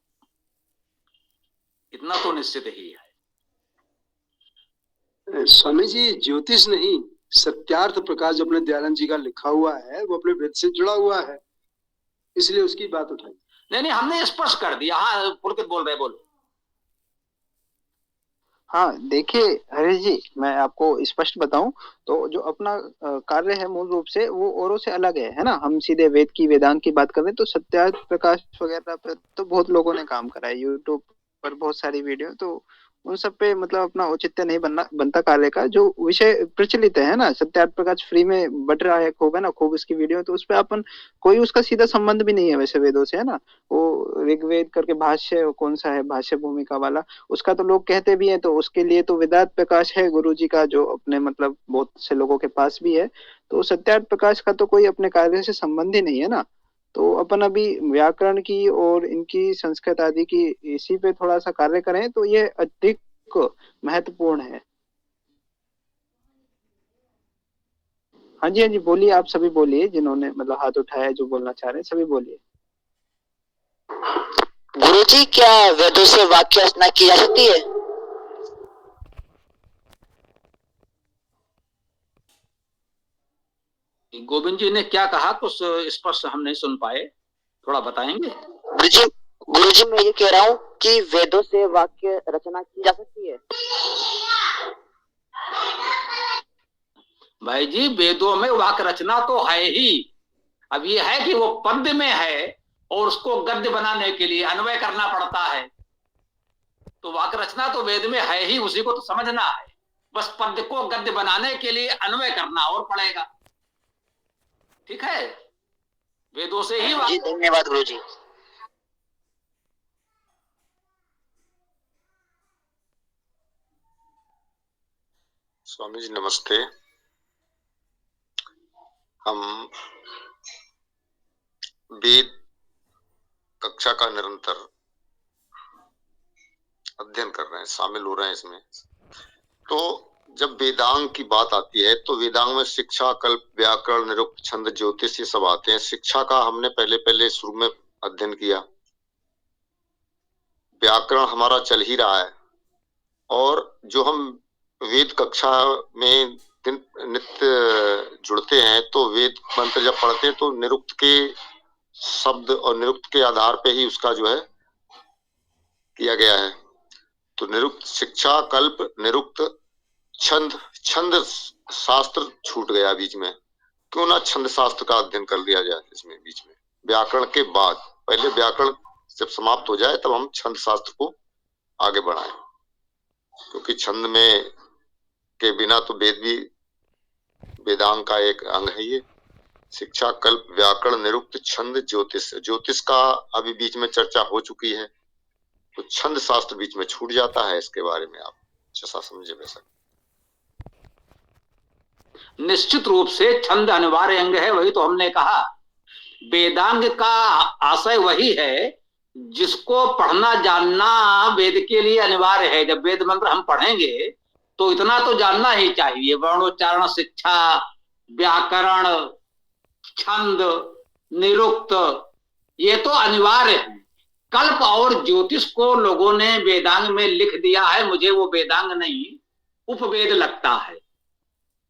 इतना तो निश्चित ही है। स्वामी जी, ज्योतिष नहीं, सत्यार्थ प्रकाश जो अपने दयानंद जी का लिखा हुआ है वो अपने वेद से जुड़ा हुआ है, इसलिए उसकी बात उठाई। नहीं, हमने स्पष्ट कर दिया। हाँ पुलकित बोल रहे, बोलो। हाँ देखिए हरीश जी, मैं आपको स्पष्ट बताऊं तो जो अपना कार्य है मूल रूप से वो औरों से अलग है ना। हम सीधे वेद की वेदांग की बात कर रहे हैं, तो सत्यार्थ प्रकाश वगैरह पे तो बहुत लोगों ने काम करा है, यूट्यूब पर बहुत सारी वीडियो, तो उन सब पे मतलब अपना औचित्य नहीं बनता कार्य का। जो विषय प्रचलित है ना, सत्यार्थ प्रकाश फ्री में बट रहा है खूब, है ना, खूब इसकी वीडियो, तो उस पे अपन कोई उसका सीधा संबंध भी नहीं है वैसे वेदों से, है ना। वो ऋग्वेद करके भाष्य कौन सा है, भाष्य भूमिका वाला, उसका तो लोग कहते भी हैं, तो उसके लिए तो वेदांत प्रकाश है गुरु जी का, जो अपने मतलब बहुत से लोगों के पास भी है। तो सत्यार्थ प्रकाश का तो कोई अपने कार्य से संबंध ही नहीं है ना। तो अपन अभी व्याकरण की और इनकी संस्कृत आदि की इसी पे थोड़ा सा कार्य करें तो ये अधिक महत्वपूर्ण है। हाँ जी, हाँ जी, बोलिए, आप सभी बोलिए, जिन्होंने मतलब हाथ उठाया, जो बोलना चाह रहे हैं सभी बोलिए। गुरुजी, क्या वेदों से वाक्य रचना की जा सकती है? गोविंद जी ने क्या कहा, कुछ स्पष्ट हम नहीं सुन पाए, थोड़ा बताएंगे? गुरुजी, मैं ये कह रहा हूँ कि वेदों से वाक्य रचना की जा सकती है। भाई जी, वेदों में वाक्य रचना तो है ही। अब ये है कि वो पद्य में है और उसको गद्य बनाने के लिए अन्वय करना पड़ता है। तो वाक्य रचना तो वेद में है ही, उसी को तो समझना है। बस पद्य को गद्य बनाने के लिए अन्वय करना और पड़ेगा। ठीक है, वेदों से ही जी, धन्यवाद गुरुजी। स्वामी जी नमस्ते। हम वेद कक्षा का निरंतर अध्ययन कर रहे हैं, शामिल हो रहे हैं इसमें। तो जब वेदांग की बात आती है तो वेदांग में शिक्षा, कल्प, व्याकरण, निरुक्त, छंद, ज्योतिष ये सब आते हैं। शिक्षा का हमने पहले शुरू में अध्ययन किया। व्याकरण हमारा चल ही रहा है और जो हम वेद कक्षा में नित्य जुड़ते हैं तो वेद मंत्र जब पढ़ते हैं तो निरुक्त के शब्द और निरुक्त के आधार पे ही उसका जो है किया गया है। तो निरुक्त शिक्षा, कल्प, निरुक्त, छंद शास्त्र छूट गया बीच में, क्यों ना छंद शास्त्र का अध्ययन कर लिया जाए इसमें बीच में, व्याकरण के बाद। पहले व्याकरण जब समाप्त हो जाए तब हम छंद शास्त्र को आगे बढ़ाएं, क्योंकि छंद में के बिना तो वेद भी वेदांग का एक अंग है। ये शिक्षा, कल्प, व्याकरण, निरुक्त, छंद, ज्योतिष का अभी बीच में चर्चा हो चुकी है, तो छंद शास्त्र बीच में छूट जाता है। इसके बारे में आप जैसा समझे वैसा। निश्चित रूप से छंद अनिवार्य अंग है, वही तो हमने कहा। वेदांग का आशय वही है जिसको पढ़ना जानना वेद के लिए अनिवार्य है। जब वेद मंत्र हम पढ़ेंगे तो इतना तो जानना ही चाहिए, वर्णोच्चारण, शिक्षा, व्याकरण, छंद, निरुक्त, ये तो अनिवार्य है। कल्प और ज्योतिष को लोगों ने वेदांग में लिख दिया है, मुझे वो वेदांग नहीं उपवेद लगता है।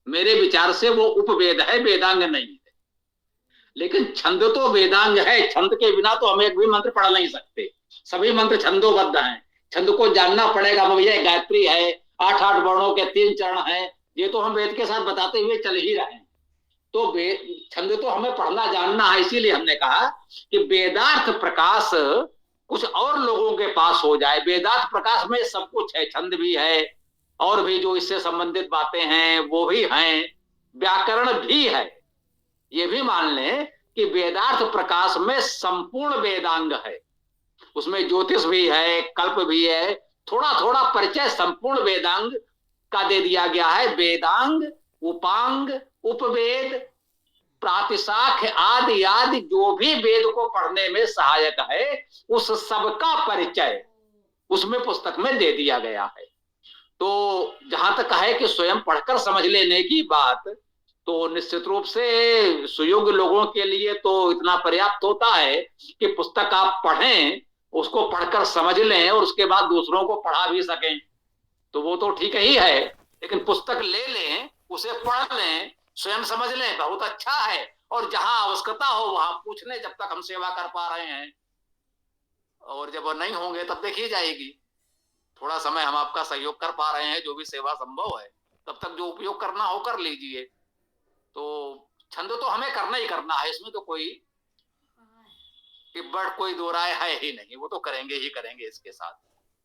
मेरे विचार से वो उपवेद है, वेदांग नहीं है। लेकिन छंद तो वेदांग है, छंद के बिना तो हम एक भी मंत्र पढ़ नहीं सकते। सभी मंत्र छंदोबद्ध हैं, छंद को जानना पड़ेगा। भैया गायत्री है, 8 वर्णों के 3 चरण है, ये तो हम वेद के साथ बताते हुए चल ही रहे हैं। तो छंद तो हमें पढ़ना जानना है। इसीलिए हमने कहा कि वेदार्थ प्रकाश कुछ और लोगों के पास हो जाए। वेदार्थ प्रकाश में सब कुछ है, छंद भी है और भी जो इससे संबंधित बातें हैं वो भी हैं, व्याकरण भी है। ये भी मान लें कि वेदार्थ प्रकाश में संपूर्ण वेदांग है, उसमें ज्योतिष भी है, कल्प भी है, थोड़ा थोड़ा परिचय संपूर्ण वेदांग का दे दिया गया है। वेदांग, उपांग, उपवेद, प्रातिशाख आदि आदि जो भी वेद को पढ़ने में सहायक है, उस सबका परिचय उसमें पुस्तक में दे दिया गया है। तो जहां तक है कि स्वयं पढ़कर समझ लेने की बात, तो निश्चित रूप से सुयोग्य लोगों के लिए तो इतना पर्याप्त होता है कि पुस्तक आप पढ़ें, उसको पढ़कर समझ लें और उसके बाद दूसरों को पढ़ा भी सकें, तो वो तो ठीक ही है। लेकिन पुस्तक ले लें, उसे पढ़ लें, स्वयं समझ लें, बहुत अच्छा है। और जहां आवश्यकता हो वहां पूछ लें, जब तक हम सेवा कर पा रहे हैं। और जब वो नहीं होंगे तब देखी जाएगी। थोड़ा समय हम आपका सहयोग कर पा रहे हैं, जो भी सेवा संभव है, तब तक जो उपयोग करना हो कर लीजिए। तो छंद तो हमें करना ही करना है, इसमें तो कोई कोई दो राय है ही नहीं, वो तो करेंगे ही करेंगे। इसके साथ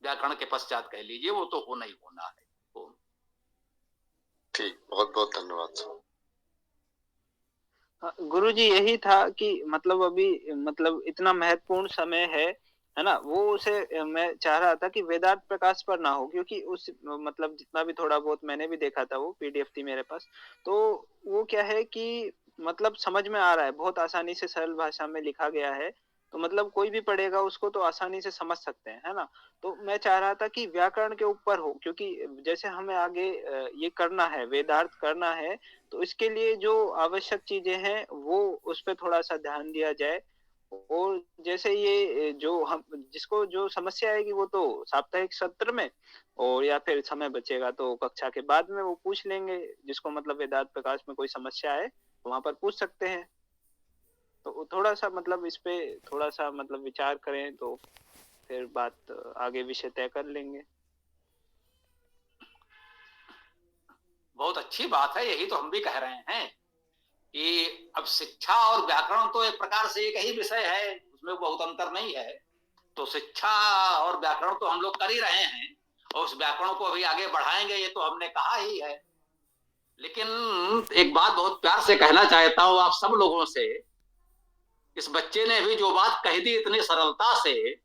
व्याकरण के पश्चात कह लीजिए, वो तो होना ही होना है। ठीक, बहुत बहुत धन्यवाद। गुरुजी, यही था कि मतलब अभी मतलब इतना महत्वपूर्ण समय है ना, वो उसे मैं चाह रहा था कि वेदांत प्रकाश पर ना हो, क्योंकि उस मतलब जितना भी थोड़ा बहुत मैंने भी देखा था, वो पीडीएफ थी मेरे पास, तो वो क्या है कि मतलब समझ में आ रहा है, बहुत आसानी से सरल भाषा में लिखा गया है, तो मतलब कोई भी पढ़ेगा उसको तो आसानी से समझ सकते हैं, है ना। तो मैं चाह रहा था कि व्याकरण के ऊपर हो, क्योंकि जैसे हमें आगे ये करना है, वेदार्थ करना है, तो इसके लिए जो आवश्यक चीजें हैं वो उस पर थोड़ा सा ध्यान दिया जाए। और जैसे ये जो हम जिसको जो समस्या आएगी वो तो साप्ताहिक सत्र में, और या फिर समय बचेगा तो कक्षा के बाद में वो पूछ लेंगे, जिसको मतलब वेदांत प्रकाश में कोई समस्या है तो वहां पर पूछ सकते हैं। तो थोड़ा सा मतलब इस पे थोड़ा सा मतलब विचार करें तो फिर बात आगे विषय तय कर लेंगे। बहुत अच्छी बात है, यही तो हम भी कह रहे हैं कि अब शिक्षा और व्याकरण तो एक प्रकार से एक ही विषय है, उसमें बहुत अंतर नहीं है। तो शिक्षा और व्याकरण तो हम लोग कर ही रहे हैं, और उस व्याकरण को अभी आगे बढ़ाएंगे, ये तो हमने कहा ही है। लेकिन एक बात बहुत प्यार से कहना चाहता हूं आप सब लोगों से, इस बच्चे ने भी जो बात कह दी इतनी सरलता से,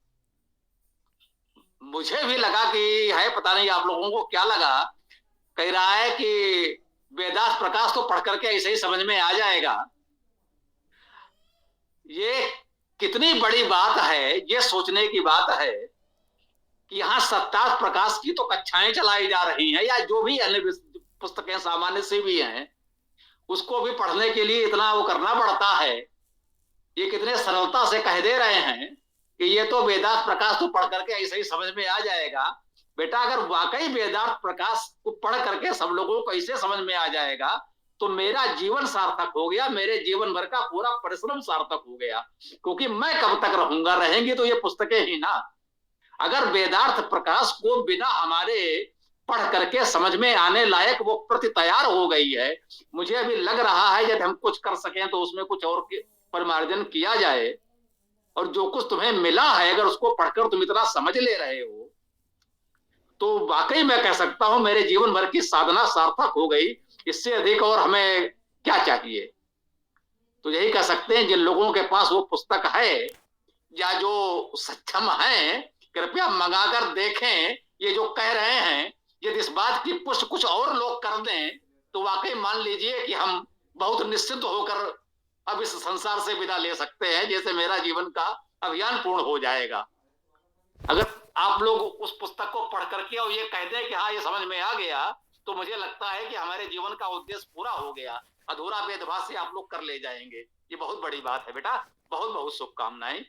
मुझे भी लगा कि है, पता नहीं आप लोगों को क्या लगा। कह रहा है कि वेदांत प्रकाश तो पढ़ करके ऐसे ही समझ में आ जाएगा। ये कितनी बड़ी बात है, ये सोचने की बात है कि यहाँ सत्तार्थ प्रकाश की तो कक्षाएं चलाई जा रही हैं, या जो भी अन्य पुस्तकें सामान्य से भी हैं उसको भी पढ़ने के लिए इतना वो करना पड़ता है। ये कितने सरलता से कह दे रहे हैं कि ये तो वेदांत प्रकाश तो पढ़ करके ऐसे ही समझ में आ जाएगा। बेटा, अगर वाकई वेदांत प्रकाश को पढ़ करके सब लोगों को ऐसे समझ में आ जाएगा तो मेरा जीवन सार्थक हो गया, मेरे जीवन भर का पूरा परिश्रम सार्थक हो गया। क्योंकि मैं कब तक रहूंगा, रहेंगी तो ये पुस्तकें ही ना। अगर वेदांत प्रकाश को बिना हमारे पढ़ करके समझ में आने लायक वो प्रति तैयार हो गई है, मुझे अभी लग रहा है यदि हम कुछ कर सकें तो उसमें कुछ और परिमार्जन किया जाए। और जो कुछ तुम्हें मिला है, अगर उसको पढ़कर तुम इतना समझ ले रहे हो तो वाकई मैं कह सकता हूं मेरे जीवन भर की साधना सार्थक हो गई। इससे अधिक और हमें क्या चाहिए। तो यही कह सकते हैं, जिन लोगों के पास वो पुस्तक है या जो सक्षम है, कृपया मंगाकर देखें। ये जो कह रहे हैं, यदि इस बात की पुष्टि कुछ और लोग कर दें तो वाकई मान लीजिए कि हम बहुत निश्चिंत होकर अब इस संसार से विदा ले सकते हैं, जैसे मेरा जीवन का अभियान पूर्ण हो जाएगा। अगर आप लोग उस पुस्तक को पढ़ करके और ये कह दें कि हाँ ये समझ में आ गया, तो मुझे लगता है कि हमारे जीवन का उद्देश्य पूरा हो गया। अधूरा वेदभास से आप लोग कर ले जाएंगे। ये बहुत बड़ी बात है बेटा, बहुत बहुत शुभकामनाएं।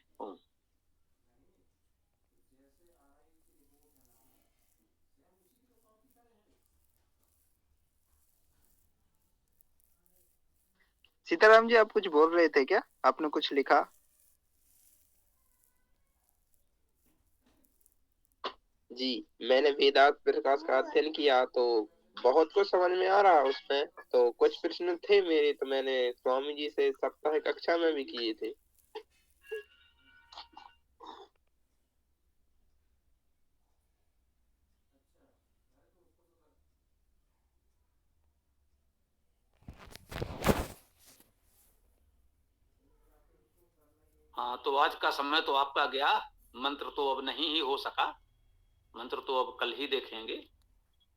सीताराम जी, आप कुछ बोल रहे थे क्या? आपने कुछ लिखा? जी, मैंने वेदांत प्रकाश का अध्ययन किया तो बहुत कुछ समझ में आ रहा उसमें। तो कुछ प्रश्न थे मेरे, तो मैंने स्वामी जी से सप्ताह कक्षा में भी किए थे। हाँ, तो आज का समय तो आपका गया। मंत्र तो अब नहीं ही हो सका, मंत्र तो अब कल ही देखेंगे।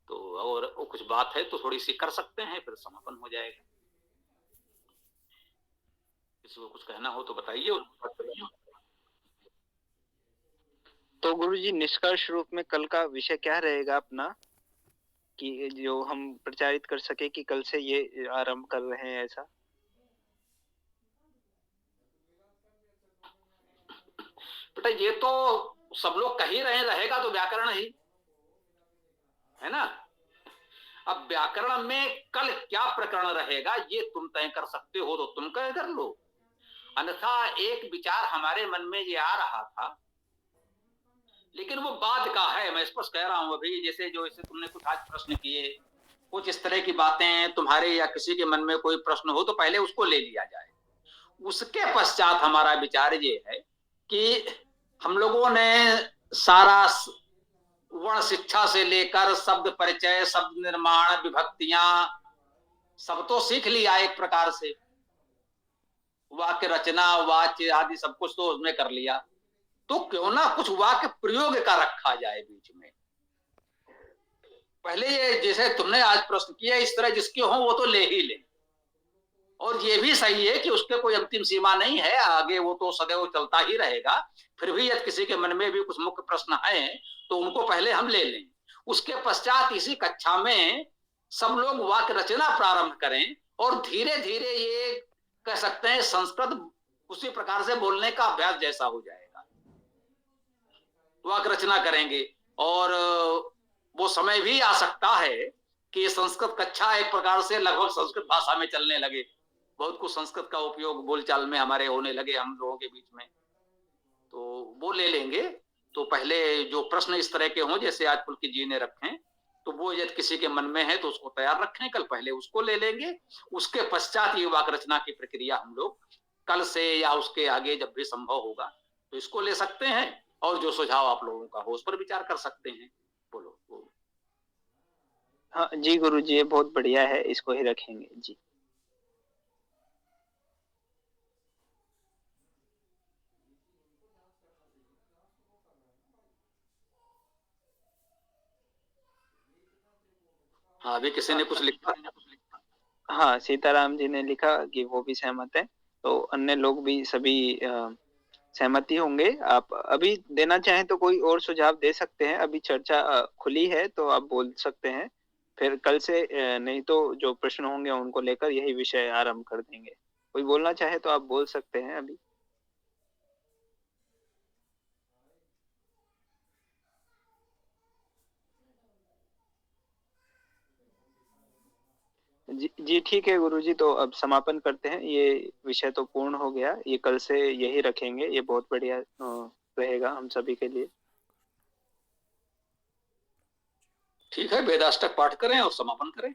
तो और कुछ बात है तो थोड़ी सी कर सकते हैं, फिर समापन हो जाएगा। किसी को कुछ कहना हो तो बताइए। तो गुरुजी, निष्कर्ष रूप में कल का विषय क्या रहेगा अपना, कि जो हम प्रचारित कर सके कि कल से ये आरंभ कर रहे हैं ऐसा? बेटा, ये तो सब लोग कह ही रहे, रहेगा तो व्याकरण ही है ना। अब व्याकरण में कल क्या प्रकरण रहेगा ये तुम तय कर सकते हो तो तुम तय कर लो। अन्यथा एक विचार हमारे मन में ये आ रहा था, लेकिन वो बाद का है। मैं स्पष्ट कह रहा हूं अभी, जैसे तुमने कुछ आज प्रश्न किए, कुछ इस तरह की बातें तुम्हारे या किसी के मन में कोई प्रश्न हो तो पहले उसको ले लिया जाए। उसके पश्चात हमारा विचार ये है कि हम लोगों ने सारा वर्ण शिक्षा से लेकर शब्द परिचय, शब्द निर्माण, विभक्तियां सब तो सीख लिया एक प्रकार से। वाक्य रचना, वाच्य आदि सब कुछ तो उसमें कर लिया। तो क्यों ना कुछ वाक्य प्रयोग का रखा जाए बीच में। पहले ये जैसे तुमने आज प्रश्न किया, इस तरह जिसके हो वो तो ले ही ले। और ये भी सही है कि उसके कोई अंतिम सीमा नहीं है, आगे वो तो सदैव चलता ही रहेगा। फिर भी यदि किसी के मन में भी कुछ मुख्य प्रश्न है तो उनको पहले हम ले लें। उसके पश्चात इसी कक्षा में सब लोग वाक्य रचना प्रारंभ करें और धीरे धीरे ये कह सकते हैं संस्कृत उसी प्रकार से बोलने का अभ्यास जैसा हो जाएगा, वाक्य रचना करेंगे। और वो समय भी आ सकता है कि संस्कृत कक्षा एक प्रकार से लगभग संस्कृत भाषा में चलने लगे, बहुत कुछ संस्कृत का उपयोग बोलचाल में हमारे होने लगे हम लोगों के बीच में, तो वो ले लेंगे। तो पहले जो प्रश्न इस तरह के हों जैसे आज पुलकित जी ने रखें, तो वो यदि किसी के मन में है तो उसको तैयार रखें, कल पहले उसको ले लेंगे। उसके पश्चात ये वाक्य रचना की प्रक्रिया हम लोग कल से या उसके आगे जब भी संभव होगा तो इसको ले सकते हैं, और जो सुझाव आप लोगों का हो उस पर विचार कर सकते हैं। बोलो। हाँ जी गुरु जी, ये बहुत बढ़िया है, इसको ही रखेंगे जी। हाँ, अभी किसी ने कुछ लिखा? हाँ, सीताराम जी ने लिखा कि वो भी सहमत है, तो अन्य लोग भी सभी सहमति होंगे। आप अभी देना चाहें तो कोई और सुझाव दे सकते हैं, अभी चर्चा खुली है तो आप बोल सकते हैं। फिर कल से नहीं तो जो प्रश्न होंगे उनको लेकर यही विषय आरंभ कर देंगे। कोई बोलना चाहे तो आप बोल सकते हैं अभी। जी ठीक है गुरुजी, तो अब समापन करते हैं। ये विषय तो पूर्ण हो गया, ये कल से यही रखेंगे, ये बहुत बढ़िया रहेगा हम सभी के लिए। ठीक है, वेदाष्टक पाठ करें और समापन करें।